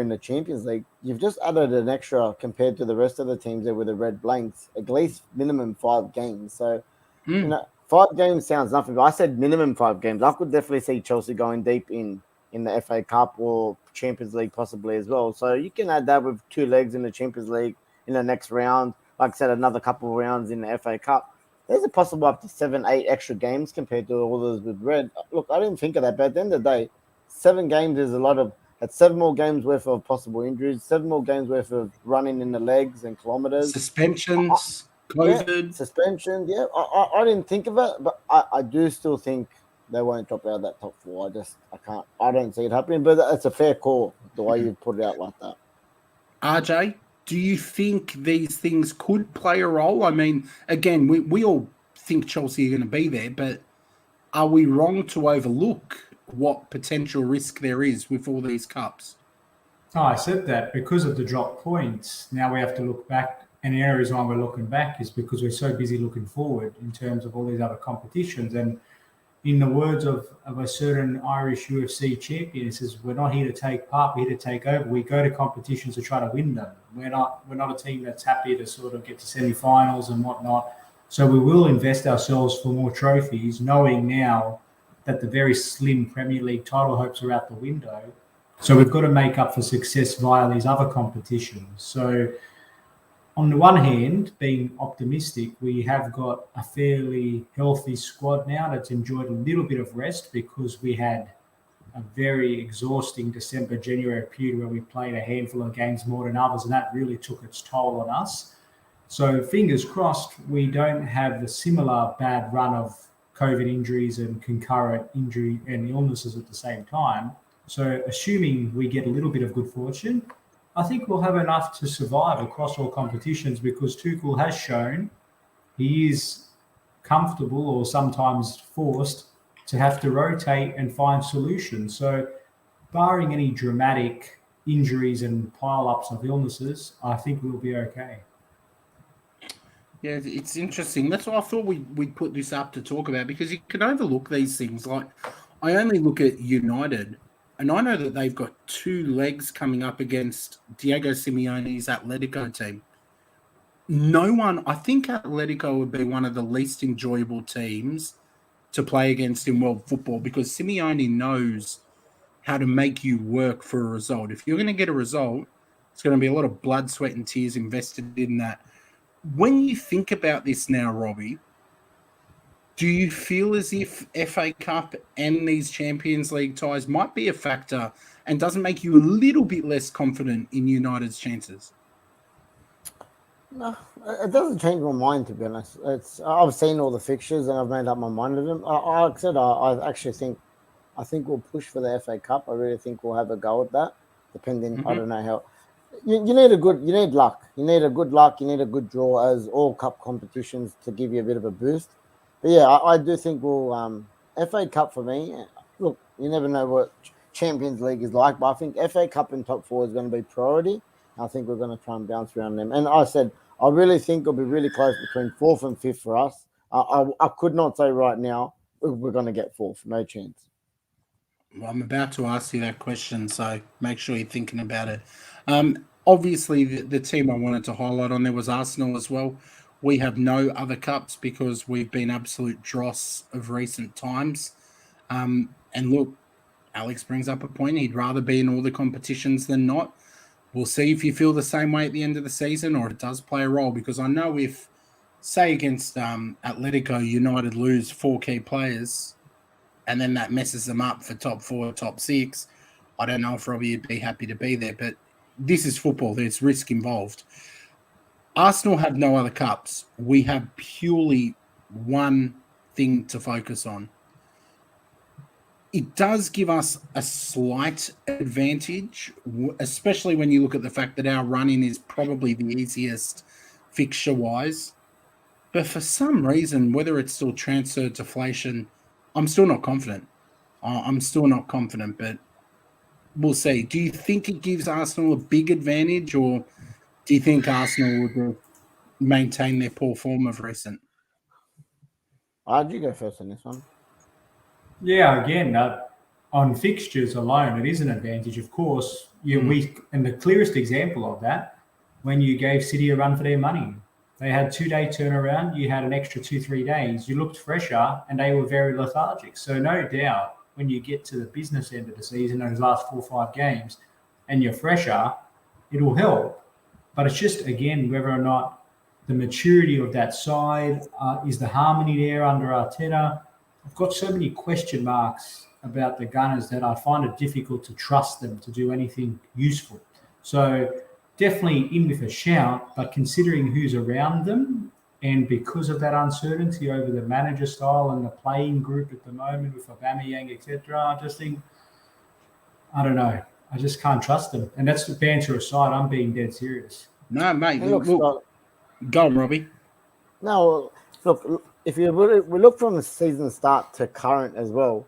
S3: in the Champions League, you've just added an extra compared to the rest of the teams there with the red blanks, at least minimum 5 games. So, 5 games sounds nothing, but I said minimum 5 games. I could definitely see Chelsea going deep in the FA Cup or Champions League possibly as well. So you can add that with 2 legs in the Champions League in the next round. Like I said, another couple of rounds in the FA Cup. There's a possible up to 7, 8 extra games compared to all those with red. Look, I didn't think of that, but at the end of the day, 7 games is a lot of. That's 7 more games worth of possible injuries, 7 more games worth of running in the legs and kilometers.
S2: Suspensions, COVID.
S3: Yeah, suspensions, yeah. I didn't think of it, but I do still think they won't drop out of that top 4. I don't see it happening, but it's a fair call the way you put it out like that.
S2: RJ, do you think these things could play a role? I mean, again, we all think Chelsea are going to be there, but are we wrong to overlook what potential risk there is with all these cups?
S1: Oh, I said that because of the drop points. Now we have to look back, and the only reason why we're looking back is because we're so busy looking forward in terms of all these other competitions. And in the words of a certain Irish UFC champion, he says, "We're not here to take part; we're here to take over. We go to competitions to try to win them. We're not a team that's happy to sort of get to semi-finals and whatnot. So we will invest ourselves for more trophies, knowing now that the very slim Premier League title hopes are out the window. So we've got to make up for success via these other competitions." So on the one hand, being optimistic, we have got a fairly healthy squad now that's enjoyed a little bit of rest because we had a very exhausting December, January period where we played a handful of games more than others, and that really took its toll on us. So fingers crossed we don't have the similar bad run of COVID injuries and concurrent injury and illnesses at the same time. So assuming we get a little bit of good fortune, I think we'll have enough to survive across all competitions because Tuchel has shown he is comfortable or sometimes forced to have to rotate and find solutions. So barring any dramatic injuries and pile-ups of illnesses, I think we'll be okay.
S2: Yeah, it's interesting. That's why I thought we'd put this up to talk about, because you can overlook these things. Like, I only look at United, and I know that they've got 2 legs coming up against Diego Simeone's Atletico team. I think Atletico would be one of the least enjoyable teams to play against in world football because Simeone knows how to make you work for a result. If you're going to get a result, it's going to be a lot of blood, sweat, and tears invested in that. When you think about this now, Robbie, Do you feel as if FA Cup and these Champions League ties might be a factor and doesn't make you a little bit less confident in United's chances?
S3: No, it doesn't change my mind, to be honest. I've seen all the fixtures and I've made up my mind with them. Like I said, I actually think we'll push for the FA Cup. I really think we'll have a go at that. Depending, I don't know how. You need luck. You need a good luck. You need a good draw, as all cup competitions, to give you a bit of a boost. But yeah, I do think we'll FA Cup for me. Look, you never know what Champions League is like, but I think FA Cup and top four is going to be priority. I think we're going to try and bounce around them. And I said, I really think it'll be really close between fourth and fifth for us. I could not say right now we're going to get fourth. No chance.
S2: Well, I'm about to ask you that question, so make sure you're thinking about it. Obviously, the team I wanted to highlight on there was Arsenal as well. We have no other cups because we've been absolute dross of recent times. And look, Alex brings up a point. He'd rather be in all the competitions than not. We'll see if you feel the same way at the end of the season or it does play a role, because I know if, say, against Atletico, United lose 4 key players and then that messes them up for top 4, top 6, I don't know if Robbie would be happy to be there, but this is football. There's risk involved. Arsenal have no other cups. We have purely one thing to focus on. It does give us a slight advantage, especially when you look at the fact that our run-in is probably the easiest fixture-wise. But for some reason, whether it's still transfer deflation, I'm still not confident. But we'll see. Do you think it gives Arsenal a big advantage, or do you think Arsenal would maintain their poor form of recent?
S3: How'd you go first on this one?
S1: Yeah, again, on fixtures alone, it is an advantage. Of course, you're weak, and the clearest example of that, when you gave City a run for their money. They had 2-day turnaround. You had an extra 2-3 days. You looked fresher, and they were very lethargic. So no doubt, when you get to the business end of the season, those last 4 or 5 games, and you're fresher, it'll help. But it's just, again, whether or not the maturity of that side, is the harmony there under Arteta. I've got so many question marks about the Gunners that I find it difficult to trust them to do anything useful. So definitely in with a shout, but considering who's around them, and because of that uncertainty over the manager style and the playing group at the moment with Aubameyang, etc., I just think, I don't know. I just can't trust them. And that's the banter aside. I'm being dead serious.
S2: No, mate. Look, go on, Robbie.
S3: No, look, if we look from the season start to current as well,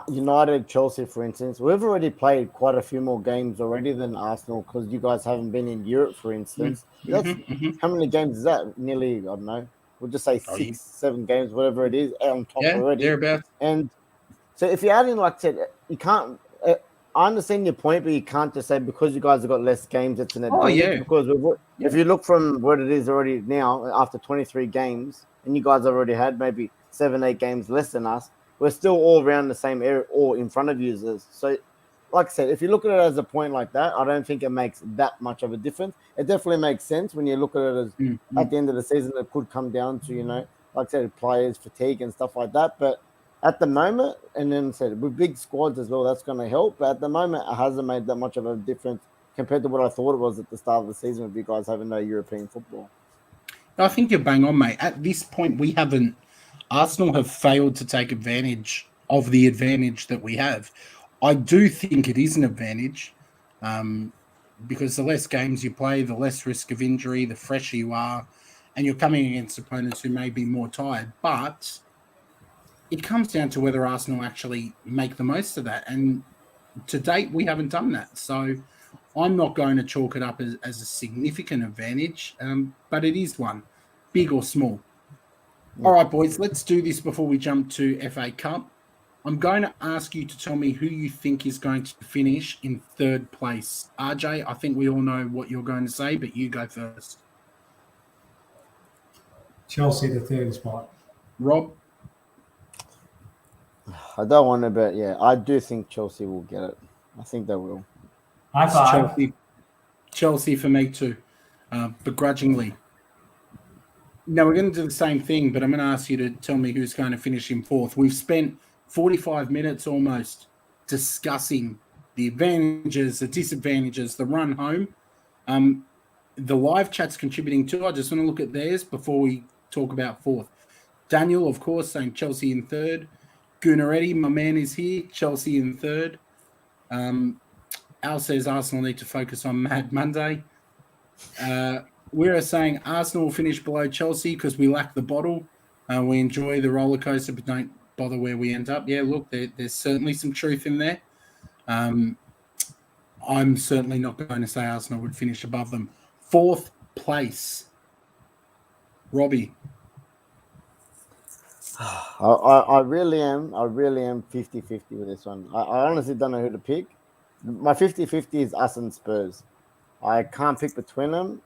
S3: United, Chelsea, for instance, we've already played quite a few more games already than Arsenal, because you guys haven't been in Europe, for instance. How many games is that? Nearly, I don't know. We'll just say 6, 7 games, whatever it is, on top already.
S2: Thereabouts.
S3: And so if you add in, like I said, you can't. I understand your point, but you can't just say because you guys have got less games, it's an advantage. Because if you look from what it is already now, after 23 games, and you guys have already had maybe 7, 8 games less than us, we're still all around the same area or in front of users. So, like I said, if you look at it as a point like that, I don't think it makes that much of a difference. It definitely makes sense when you look at it as at the end of the season, it could come down to, like I said, players, fatigue and stuff like that. But at the moment, and then said with big squads as well, that's going to help. But at the moment, it hasn't made that much of a difference compared to what I thought it was at the start of the season with you guys having no European football.
S2: I think you're bang on, mate. At this point, Arsenal have failed to take advantage of the advantage that we have. I do think it is an advantage because the less games you play, the less risk of injury, the fresher you are, and you're coming against opponents who may be more tired. But it comes down to whether Arsenal actually make the most of that. And to date, we haven't done that. So I'm not going to chalk it up as a significant advantage, but it is one, big or small. All right, boys, let's do this before we jump to FA Cup. I'm going to ask you to tell me who you think is going to finish in 3rd place. RJ, I think we all know what you're going to say, but you go first.
S1: Chelsea, the 3rd spot.
S2: Rob?
S3: I don't want to, but yeah, I do think Chelsea will get it. I think they will.
S1: High five.
S2: Chelsea for me too, begrudgingly. Now, we're going to do the same thing, but I'm going to ask you to tell me who's going to finish in fourth. We've spent 45 minutes almost discussing the advantages, the disadvantages, the run home. The live chat's contributing too. I just want to look at theirs before we talk about fourth. Daniel, of course, saying Chelsea in third. Gunaretti, my man, is here. Chelsea in third. Al says Arsenal need to focus on Mad Monday. We're saying Arsenal will finish below Chelsea because we lack the bottle. We enjoy the roller coaster, but don't bother where we end up. Yeah, look, there's certainly some truth in there. I'm certainly not going to say Arsenal would finish above them. Fourth place. Robbie.
S3: I really am 50-50 with this one. I honestly don't know who to pick. My 50-50 is us and Spurs. I can't pick between them.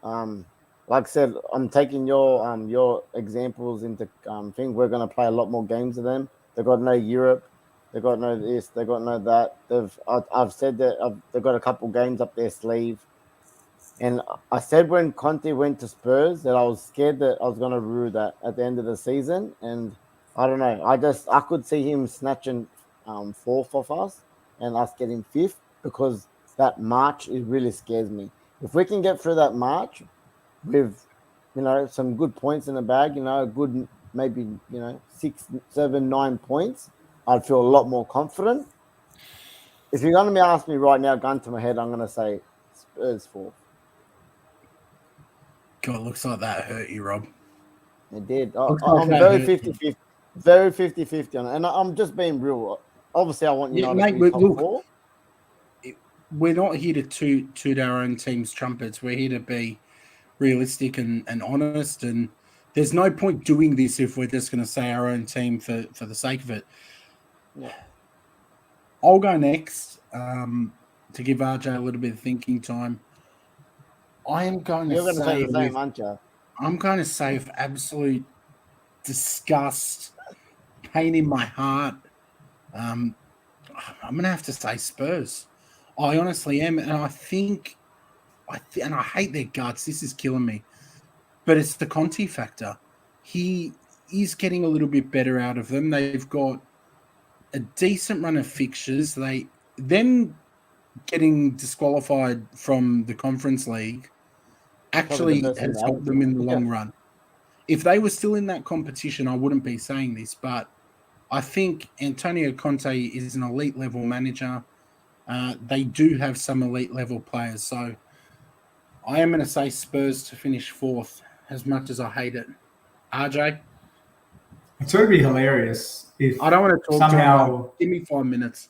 S3: Like I said, I'm taking your examples into thing. We're going to play a lot more games than them. They've got no Europe. They've got no this. They've got no that. I've said that they've got a couple games up their sleeve. And I said when Conte went to Spurs that I was scared that I was going to rue that at the end of the season. And I don't know. I could see him snatching fourth off us and us getting fifth because that March, it really scares me. If we can get through that March with, some good points in the bag, a good maybe, 6, 7, 9 points, I'd feel a lot more confident. If you're going to be asking me right now, gun to my head, I'm going to say Spurs 4.
S2: God, looks like that hurt you, Rob.
S3: It did. I'm very 50-50. Very 50-50 on it. And I'm just being real. Obviously, I want United to be top 4.
S2: We're not here to toot our own team's trumpets. We're here to be realistic and honest. And there's no point doing this if we're just going to say our own team for the sake of it.
S3: Yeah.
S2: I'll go next to give RJ a little bit of thinking time. You're going to say the same, aren't you? I'm going to say with absolute disgust, pain in my heart, I'm going to have to say Spurs. I honestly am, and I think, and I hate their guts. This is killing me, but it's the Conte factor. He is getting a little bit better out of them. They've got a decent run of fixtures. Them getting disqualified from the Conference League actually has helped them in the long run. If they were still in that competition, I wouldn't be saying this, but I think Antonio Conte is an elite level manager. They do have some elite level players. So I am going to say Spurs to finish fourth, as much as I hate it. RJ?
S1: It would be hilarious if
S2: I don't want to talk
S1: somehow.
S2: Give me 5 minutes.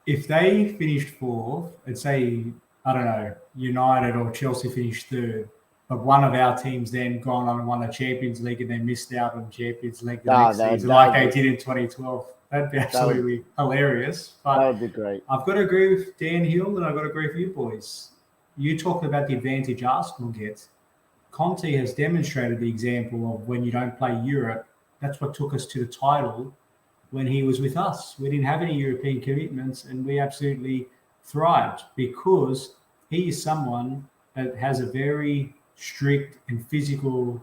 S1: If they finished fourth, and say, I don't know, United or Chelsea finished third, but one of our teams then gone on and won the Champions League and they missed out on Champions League the next season, like they did in 2012. That'd be absolutely hilarious. But
S3: that would be great.
S1: I've got to agree with Dan Hill and I've got to agree with you boys. You talked about the advantage Arsenal gets. Conte has demonstrated the example of when you don't play Europe, that's what took us to the title when he was with us. We didn't have any European commitments and we absolutely thrived because he is someone that has a very strict and physical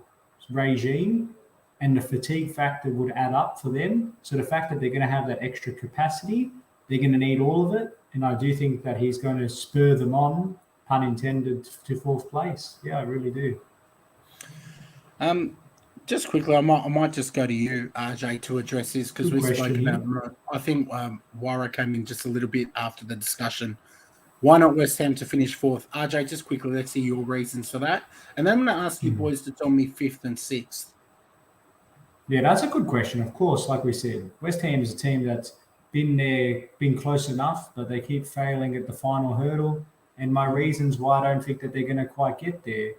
S1: regime, and the fatigue factor would add up for them. So the fact that they're going to have that extra capacity, they're going to need all of it. And I do think that he's going to spur them on, pun intended, to fourth place. Yeah, I really do.
S2: Just quickly, I might just go to you, RJ, to address this because we spoke about. I think Wara came in just a little bit after the discussion. Why not West Ham to finish fourth? RJ, just quickly, let's see your reasons for that. And then I'm going to ask you boys to tell me fifth and sixth.
S1: Yeah, that's a good question. Of course, like we said, West Ham is a team that's been there, been close enough, but they keep failing at the final hurdle. And my reasons why I don't think that they're going to quite get there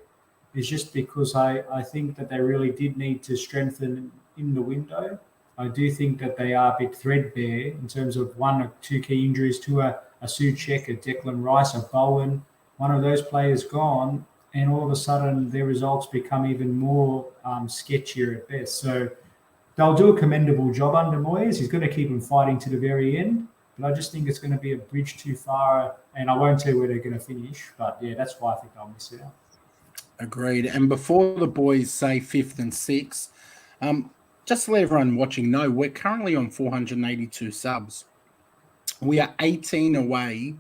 S1: is just because I think that they really did need to strengthen in the window. I do think that they are a bit threadbare in terms of one or two key injuries to a Souček, a Declan Rice, a Bowen. One of those players gone, and all of a sudden their results become even more sketchier at best. So they'll do a commendable job under Moyes. He's going to keep them fighting to the very end. But I just think it's going to be a bridge too far, and I won't tell you where they're going to finish. But yeah, that's why I think they'll miss out.
S2: Agreed. And before the boys say 5th and 6th, just to let everyone watching know, we're currently on 482 subs. We are 18 away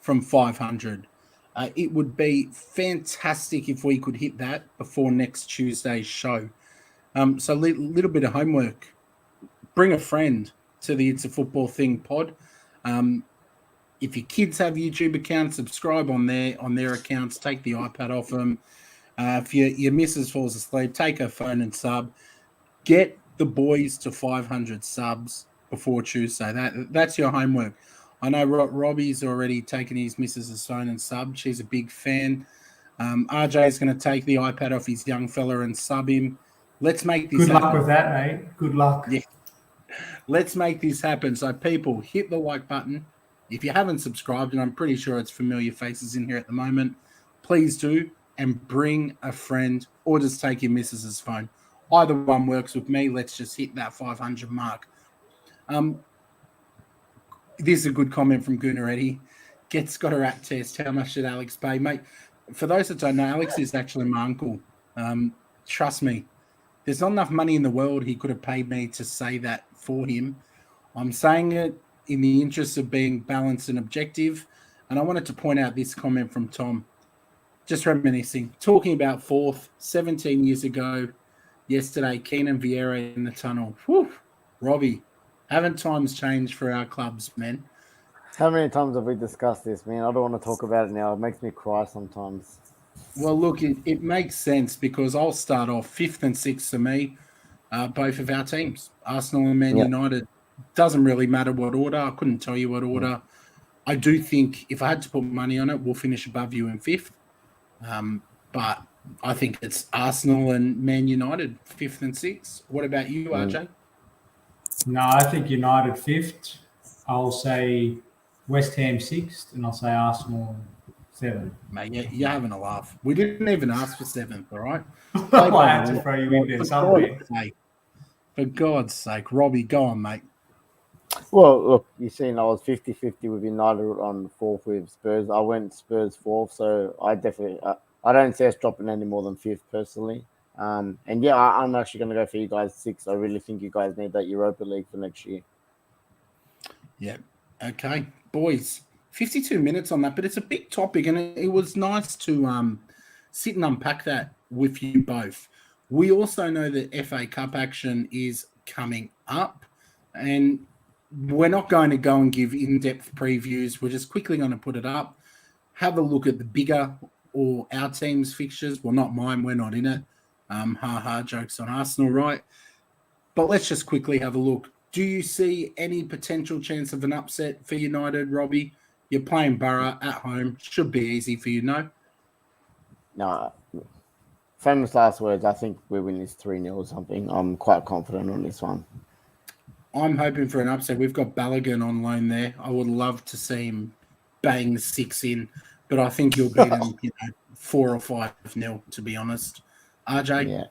S2: from 500. It would be fantastic if we could hit that before next Tuesday's show. So a little bit of homework. Bring a friend to the It's a Football Thing pod. If your kids have YouTube accounts, subscribe on their accounts. Take the iPad off them. If your missus falls asleep, take her phone and sub. Get the boys to 500 subs before Tuesday. That's your homework. I know Robbie's already taken his missus' phone and sub. She's a big fan. RJ is going to take the iPad off his young fella and sub him. Let's make this
S1: happen. Good
S2: luck
S1: with that, mate. Good luck.
S2: Yeah. Let's make this happen. So people, hit the like button. If you haven't subscribed, and I'm pretty sure it's familiar faces in here at the moment, please do, and bring a friend or just take your missus' phone. Either one works with me. Let's just hit that 500 mark. This is a good comment from Gooneretti. Got a rat test. How much did Alex pay? Mate, for those that don't know, Alex is actually my uncle. Trust me, there's not enough money in the world he could have paid me to say that for him. I'm saying it in the interest of being balanced and objective. And I wanted to point out this comment from Tom. Just reminiscing, talking about 4th, 17 years ago, yesterday, Keenan Vieira in the tunnel. Whew, Robbie, haven't times changed for our clubs, man?
S3: How many times have we discussed this, man? I don't want to talk about it now. It makes me cry sometimes.
S2: Well, look, it makes sense because I'll start off 5th and 6th for me, both of our teams, Arsenal and Man United. Doesn't really matter what order. I couldn't tell you what order. I do think if I had to put money on it, we'll finish above you in 5th. But I think it's Arsenal and Man United, 5th and 6th. What about you, RJ?
S1: No, I think United 5th. I'll say West Ham 6th, and I'll say Arsenal 7th.
S2: Mate, you're having a laugh. We didn't even ask for 7th, all right?
S1: I had to throw you in there somewhere.
S2: For God's sake, Robbie, go on, mate.
S3: Well, look, you've seen I was 50-50 with United on 4th with Spurs. I went Spurs 4th, so I definitely I don't see us dropping any more than 5th personally. And yeah, I'm actually going to go for you guys 6th. I really think you guys need that Europa League for next year.
S2: Yeah. Okay, boys. 52 minutes on that, but it's a big topic, and it was nice to sit and unpack that with you both. We also know that FA Cup action is coming up, and we're not going to go and give in-depth previews. We're just quickly going to put it up, have a look at the bigger or our team's fixtures. Well, not mine. We're not in it. Jokes on Arsenal, right? But let's just quickly have a look. Do you see any potential chance of an upset for United, Robbie? You're playing Borough at home. Should be easy for you, no?
S3: No. Famous last words, I think we win this 3-0 or something. I'm quite confident on this one.
S2: I'm hoping for an upset. We've got Balogun on loan there. I would love to see him bang 6 in, but I think you'll beat him 4 or 5-0, to be honest. RJ?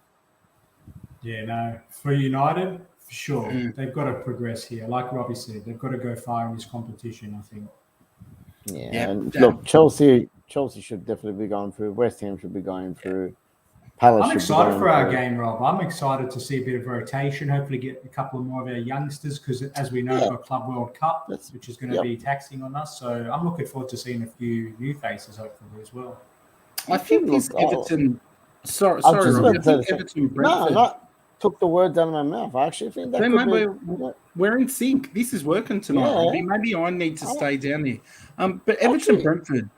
S1: Yeah, no. For United, for sure. They've got to progress here. Like Robbie said, they've got to go far in this competition, I think.
S3: Yeah. And look, Chelsea should definitely be going through. West Ham should be going through. Palace
S1: I'm excited for our game, Rob. I'm excited to see a bit of rotation, hopefully get a couple more of our youngsters because, as we know, we've got Club World Cup, which is going to be taxing on us. So I'm looking forward to seeing a few new faces, hopefully, as well.
S2: I think this Everton... Sorry, Rob. I think Everton Brentford...
S3: took the words out of my mouth. I actually think that
S2: we're in sync. This is working tonight. Yeah. Maybe I need to stay down here. But Everton Brentford,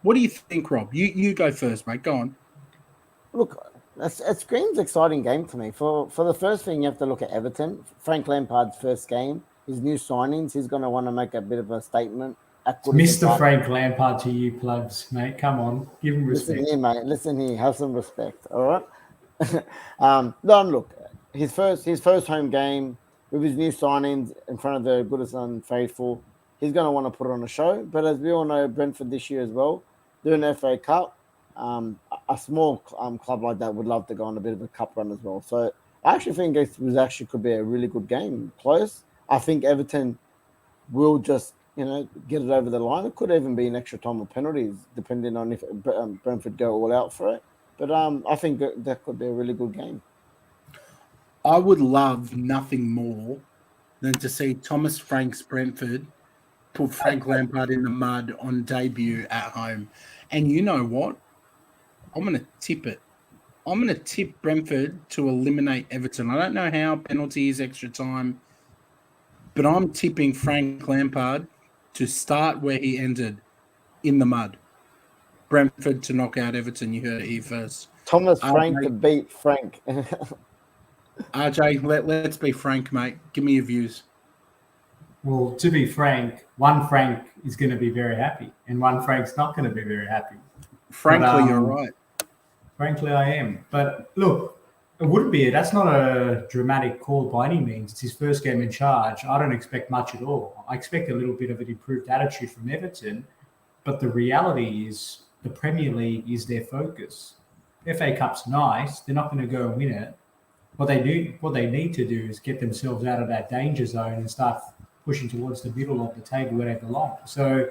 S2: what do you think, Rob? You go first, mate. Go on.
S3: Look, it screams exciting game to me. For the first thing, you have to look at Everton. Frank Lampard's first game, his new signings. He's going to want to make a bit of a statement.
S1: Mr. Frank Lampard to you plugs, mate. Come on, give him respect.
S3: Listen here, mate. Listen here. Have some respect. All right. Look, his first home game with his new signings in front of the Goodison faithful, he's going to want to put on a show. But as we all know, Brentford this year as well, they're in the FA Cup. A small club like that would love to go on a bit of a cup run as well. So I actually think it could be a really good game. Close. I think Everton will just get it over the line. It could even be an extra time of penalties, depending on if Brentford go all out for it. But I think that could be a really good game.
S2: I would love nothing more than to see Thomas Frank's Brentford put Frank Lampard in the mud on debut at home. And you know what? I'm going to tip it. I'm going to tip Brentford to eliminate Everton. I don't know how, penalties, extra time, but I'm tipping Frank Lampard to start where he ended, in the mud. Brentford to knock out Everton. You heard it here first.
S3: Thomas Frank to beat Frank.
S2: RJ, let's be frank, mate. Give me your views.
S1: Well, to be frank, one Frank is going to be very happy, and one Frank's not going to be very happy.
S2: Frankly, you're right.
S1: Frankly, I am. But look, it wouldn't be. That's not a dramatic call by any means. It's his first game in charge. I don't expect much at all. I expect a little bit of an improved attitude from Everton, but the reality is the Premier League is their focus. FA Cup's nice. They're not going to go and win it. What they need to do is get themselves out of that danger zone and start pushing towards the middle of the table where they belong. So,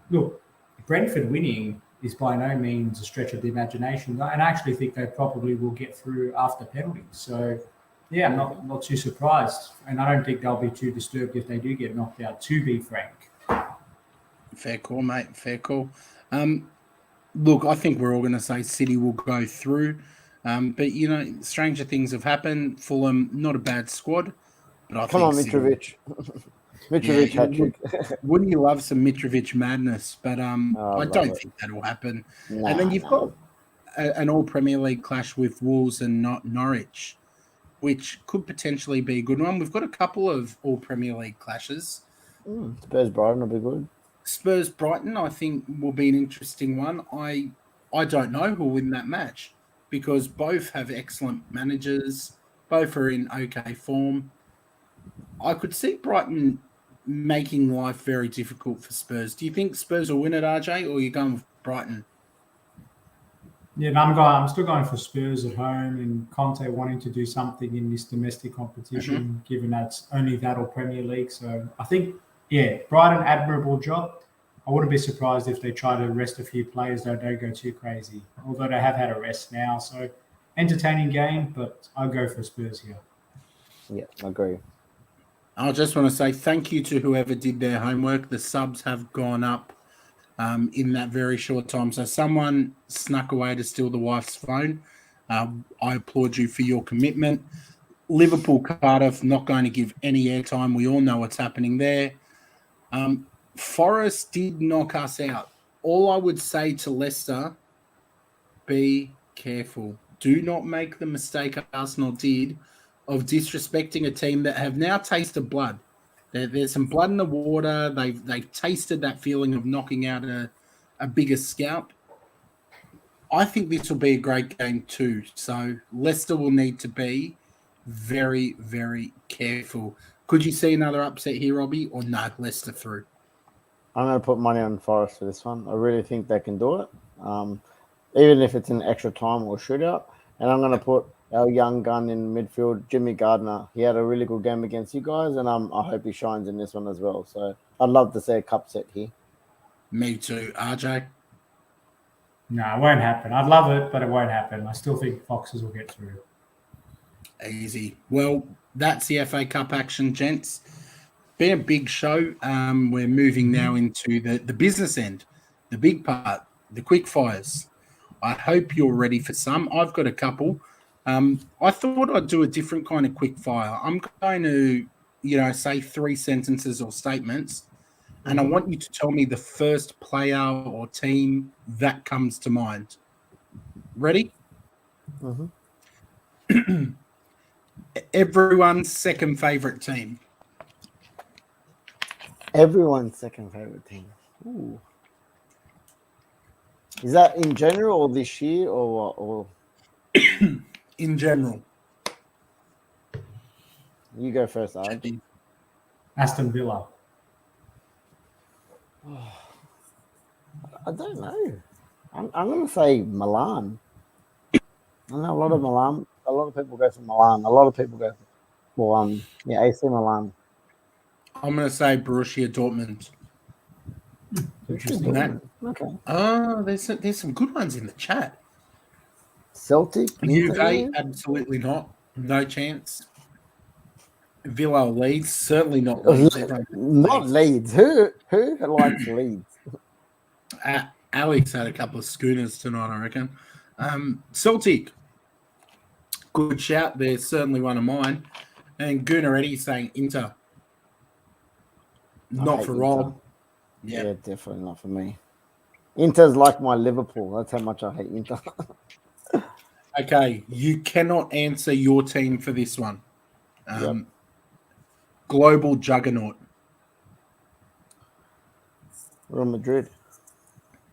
S1: look, Brentford winning is by no means a stretch of the imagination. And I actually think they probably will get through after penalties. So, yeah, I'm not too surprised. And I don't think they'll be too disturbed if they do get knocked out, to be frank.
S2: Fair call, mate. Fair call. Look, I think we're all going to say City will go through. But, you know, stranger things have happened. Fulham, not a bad squad. But I
S3: Come on, Mitrovic. Mitrovic hat-trick.
S2: Wouldn't you love some Mitrovic madness? But I don't think that'll happen.
S3: Nah,
S2: and then you've got an all-Premier League clash with Wolves and Norwich, which could potentially be a good one. We've got a couple of all-Premier League clashes.
S3: Spurs-Brighton will be good.
S2: Spurs-Brighton, I think, will be an interesting one. I don't know who'll win that match because both have excellent managers. Both are in okay form. I could see Brighton making life very difficult for Spurs. Do you think Spurs will win it, RJ, or are you going with Brighton?
S1: Yeah, I'm still going for Spurs at home, and Conte wanting to do something in this domestic competition, given that it's only that or Premier League. So I think, yeah, Brighton, admirable job. I wouldn't be surprised if they try to rest a few players, though don't go too crazy. Although they have had a rest now, so entertaining game, but I'll go for Spurs here.
S3: Yeah, I agree.
S2: I just want to say thank you to whoever did their homework. The subs have gone up in that very short time. So someone snuck away to steal the wife's phone. I applaud you for your commitment. Liverpool, Cardiff, not going to give any airtime. We all know what's happening there. Forest did knock us out. All I would say to Leicester, be careful. Do not make the mistake Arsenal did of disrespecting a team that have now tasted blood. There's some blood in the water. They've tasted that feeling of knocking out a bigger scalp. I think this will be a great game too. So Leicester will need to be very, very careful. Could you see another upset here, Robbie, or no, Leicester through?
S3: I'm going to put money on Forest for this one. I really think they can do it, even if it's an extra time or shootout. And I'm going to put our young gun in midfield, Jimmy Gardner. He had a really good game against you guys, and I hope he shines in this one as well. So I'd love to see a cup set here.
S2: Me too. RJ?
S1: No, it won't happen. I'd love it, but it won't happen. I still think Foxes will get through.
S2: Easy. Well, that's the FA Cup action, gents. Been a big show. We're moving now into the business end, the big part, the quick fires. I hope you're ready for some. I've got a couple. I thought I'd do a different kind of quick fire. I'm going to, say 3 sentences or statements, and I want you to tell me the first player or team that comes to mind. Ready?
S3: Mm-hmm.
S2: Everyone's second favorite team.
S3: Everyone's second favorite team. Ooh. Is that in general or this year or
S2: In general?
S3: You go first, Ard.
S1: Aston Villa.
S3: I don't know. I'm going to say Milan. I know a lot of Milan. A lot of people go for Milan. A lot of people go for AC Milan.
S2: I'm going to say Borussia Dortmund.
S1: Interesting.
S2: That.
S3: Okay.
S2: Oh, there's some good ones in the chat.
S3: Celtic?
S2: UK, absolutely not. No chance. Villa, Leeds, certainly not Leeds.
S3: Not Leeds. Who likes Leeds?
S2: Alex had a couple of schooners tonight, I reckon. Celtic, good shout. They're certainly one of mine. And Gooneretti saying Inter. Not for Rob.
S3: Yeah, definitely not for me. Inter's like my Liverpool. That's how much I hate Inter.
S2: Okay, you cannot answer your team for this one.
S3: Yep.
S2: Global juggernaut.
S3: Real Madrid.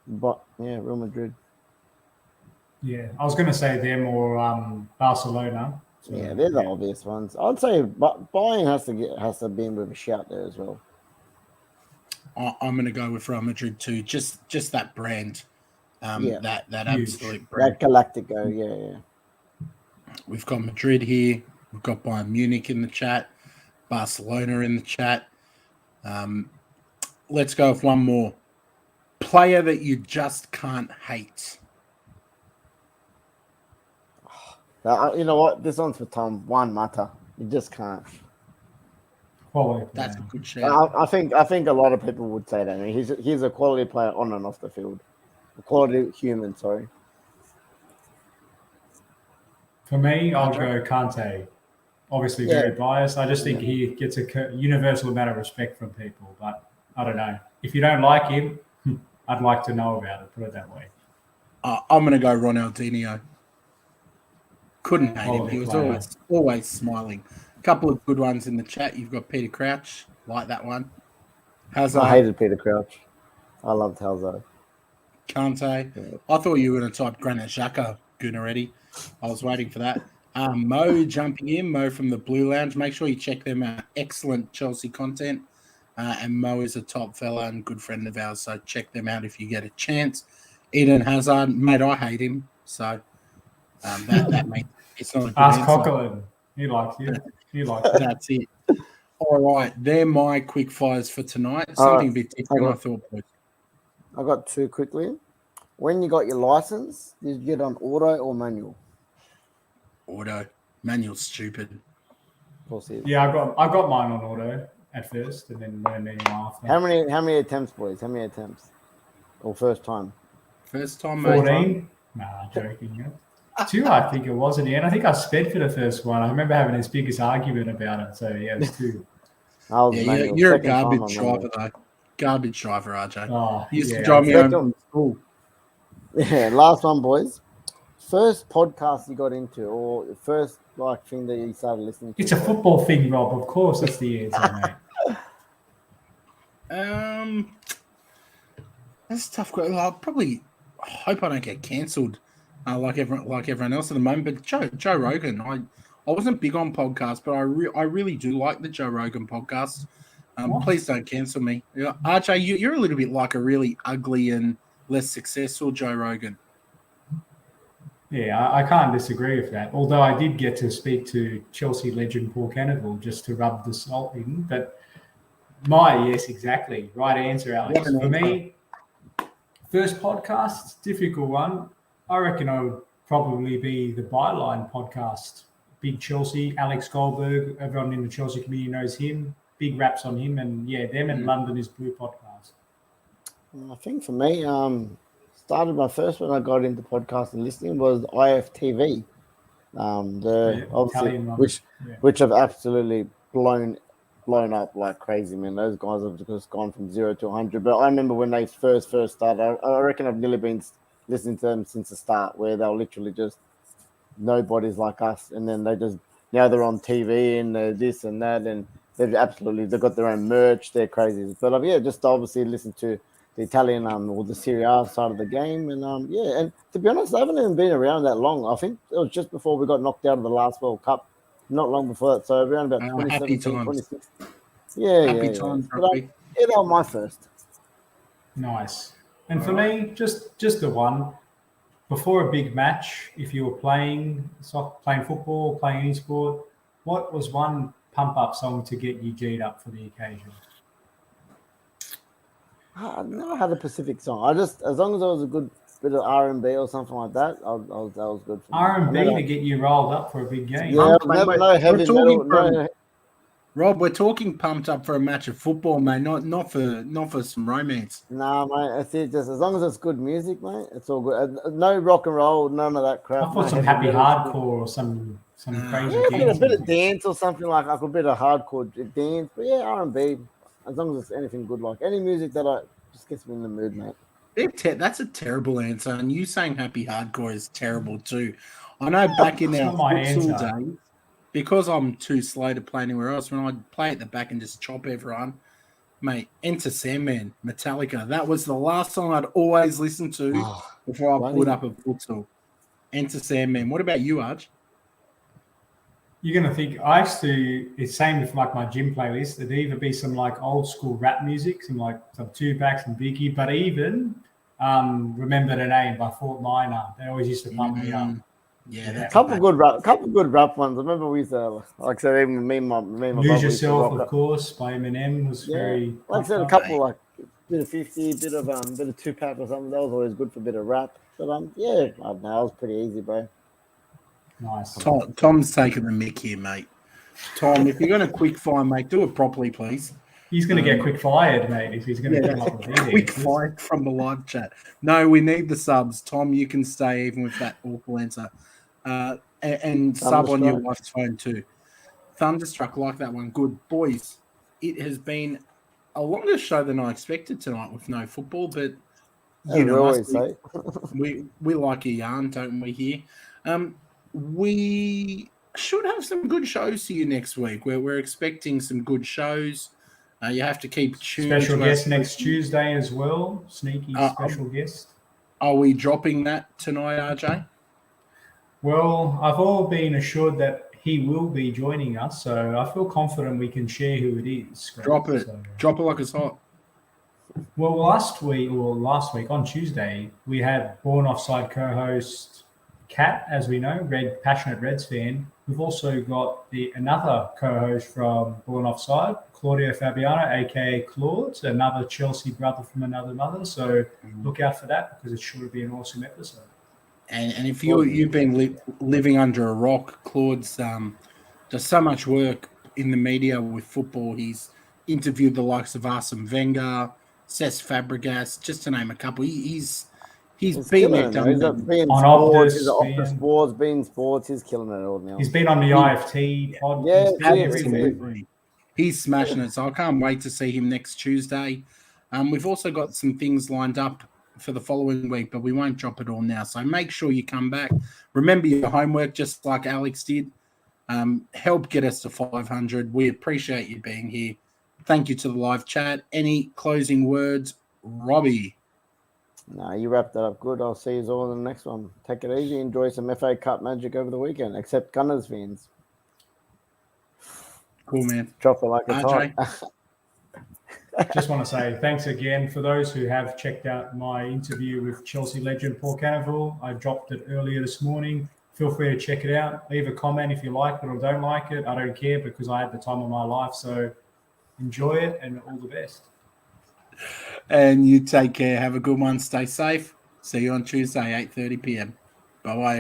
S3: But yeah, Real Madrid.
S1: Yeah, I was going to say them or Barcelona.
S3: So, yeah, they're the obvious ones. I'd say Bayern has to be in with a shout there as well.
S2: I'm going to go with Real Madrid too. Just that brand, that absolute brand.
S3: That Galactico, yeah.
S2: We've got Madrid here. We've got Bayern Munich in the chat. Barcelona in the chat. Let's go with one more. Player that you just can't hate.
S3: You know what? This one's for Tom. Juan Mata. You just can't.
S1: Quality.
S2: That's a good shout.
S3: I think a lot of people would say that. I mean, he's a quality player on and off the field. A quality human, sorry.
S1: For me, I'll go Conte. Obviously, very biased. I just think he gets a universal amount of respect from people. But I don't know. If you don't like him, I'd like to know about it. Put it that way.
S2: I'm going to go Ronaldinho. Couldn't hate him. He was always smiling. A couple of good ones in the chat. You've got Peter Crouch. Like that one. Hazard.
S3: I hated Peter Crouch. I loved Hazard.
S2: Conte. Yeah. I thought you were going to type Granit Xhaka, Gooneretti. I was waiting for that. Mo jumping in. Mo from the Blue Lounge. Make sure you check them out. Excellent Chelsea content. And Mo is a top fella and good friend of ours. So check them out if you get a chance. Eden Hazard. Mate, I hate him. So that means it's not a good
S1: Ask
S2: answer.
S1: Coquelin. He likes you. He likes you.
S2: That's it. All right. They're my quick fires for tonight. Something a bit different, I thought.
S3: I got two quickly. When you got your license, did you get on auto or manual?
S2: Auto. Manual's stupid.
S1: Yeah, I got mine on auto at first, and then manual after.
S3: How many attempts, boys? How many attempts? Or first time?
S2: First time,
S1: 14. Nah, joking. Yeah. 2, I think it was in the end. I think I sped for the first one. I remember having this biggest argument about it. So yeah, it was 2.
S2: You're a garbage driver, though. Garbage driver, RJ.
S3: Oh,
S2: you used to drive me home from school.
S3: Yeah, last one, boys. First podcast you got into, or the first thing that you started listening to?
S1: It's a football thing, Rob. Of course, that's the answer,
S2: mate. That's a tough question. I probably hope I don't get cancelled like everyone else at the moment. But Joe Rogan, I wasn't big on podcasts, but I really do like the Joe Rogan podcast. Please don't cancel me. RJ, you're a little bit like a really ugly and less successful Joe Rogan.
S1: Yeah, I can't disagree with that. Although I did get to speak to Chelsea legend Paul Cannavale just to rub the salt in. But yes, exactly. Right answer, Alex. For me, first podcast, difficult one. I reckon I would probably be the Byline podcast. Big Chelsea, Alex Goldberg. Everyone in the Chelsea community knows him. Big raps on him. And yeah, them and London is Blue podcast.
S3: I think for me, started my first when I got into podcast and listening was IFTV. Obviously, which have absolutely blown up like crazy, man. Those guys have just gone from 0 to 100. But I remember when they first started, I reckon I've nearly been listening to them since the start, where they're literally just nobodies like us, and then now they're on TV and they're this and that, and they've got their own merch. They're crazy. But just obviously listen to the Italian or the Serie A side of the game, and and to be honest, they haven't even been around that long. I think it was just before we got knocked out of the last World Cup, not long before that. So around about 2017, 2016. Happy times. But they were my first.
S1: Nice. And for me, just the one. Before a big match, if you were playing football, playing any sport, what was one pump-up song to get you G'd up for the occasion?
S3: I never had a specific song. As long as it was a good bit of R&B or something like that, that was good for me.
S1: R&B to get you rolled up for a big game.
S3: Yeah, never no heavy metal.
S2: Rob, we're talking pumped up for a match of football, mate. Not for some romance.
S3: Nah, mate. It's just as long as it's good music, mate. It's all good. No rock and roll, none of that crap.
S1: I thought some happy hardcore or some crazy.
S3: Yeah, a bit of dance or something like a bit of hardcore dance. But yeah, R&B. As long as it's anything good, like any music that just gets me in the mood, mate.
S2: That's a terrible answer, and you saying happy hardcore is terrible too. I know back in our futsal days, because I'm too slow to play anywhere else, when I'd play at the back and just chop everyone, mate, Enter Sandman, Metallica, that was the last song I'd always listen to before I put up a futsal. Enter Sandman. What about you, Arj?
S1: You're going to think, I used to, it's same with like my gym playlist, it'd either be some like old school rap music, some Tupac, some Biggie, but even Remember the Name by Fort Minor. They always used to pump me up.
S3: Yeah, a couple good rap ones. I remember we used to, like I said, even me and my
S1: Lose Yourself, of course, by Eminem was very.
S3: Like I said, a couple like bit of 50, bit of Tupac or something. That was always good for a bit of rap. But yeah, I don't know, that was pretty easy, bro.
S1: Nice.
S2: Tom's taking the mic here, mate. Tom, if you're going to quick fire, mate, do it properly, please.
S1: He's going to get quick fired, mate. If he's going to get
S2: quick fired from the live chat. No, we need the subs. Tom, you can stay even with that awful answer. And sub on your wife's phone too. Thunderstruck, like that one. Good. Boys, it has been a longer show than I expected tonight with no football, but you know us, we like a yarn, don't we, here? We should have some good shows to you next week. We're expecting some good shows. You have to keep tuned.
S1: Special guest next Tuesday as well. Sneaky special guest.
S2: Are we dropping that tonight, RJ?
S1: Well, I've all been assured that he will be joining us, so I feel confident we can share who it is.
S2: Drop it. Drop it like it's hot.
S1: Well, last week on Tuesday, we had Born Offside co-host Kat, as we know, passionate Reds fan. We've also got another co-host from Born Offside, Claudio Fabiano, aka Claude, another Chelsea brother from another mother. So look out for that because it's sure to be an awesome episode.
S2: And if you've been living under a rock, Claude's does so much work in the media with football. He's interviewed the likes of Arsene Wenger, Cesc Fabregas, just to name a couple. He's been there, done
S3: He's been Optus, being sports. He's killing it all now.
S1: He's been on the IFT pod.
S3: Yeah,
S2: absolutely. He's smashing it. So I can't wait to see him next Tuesday. We've also got some things lined up for the following week, but we won't drop it all now. So make sure you come back. Remember your homework, just like Alex did. Help get us to 500. We appreciate you being here. Thank you to the live chat. Any closing words, Robbie?
S3: No, you wrapped that up good. I'll see you all in the next one. Take it easy. Enjoy some FA Cup magic over the weekend, except Gunners fans.
S2: Cool, man.
S3: Drop it like it's hot.
S1: Just want to say thanks again for those who have checked out my interview with Chelsea legend Paul Cannavale. I dropped it earlier this morning. Feel free to check it out. Leave a comment if you like it or don't like it. I don't care because I had the time of my life. So enjoy it and all the best.
S2: And you take care. Have a good one. Stay safe. See you on Tuesday, 8:30 p.m. Bye-bye.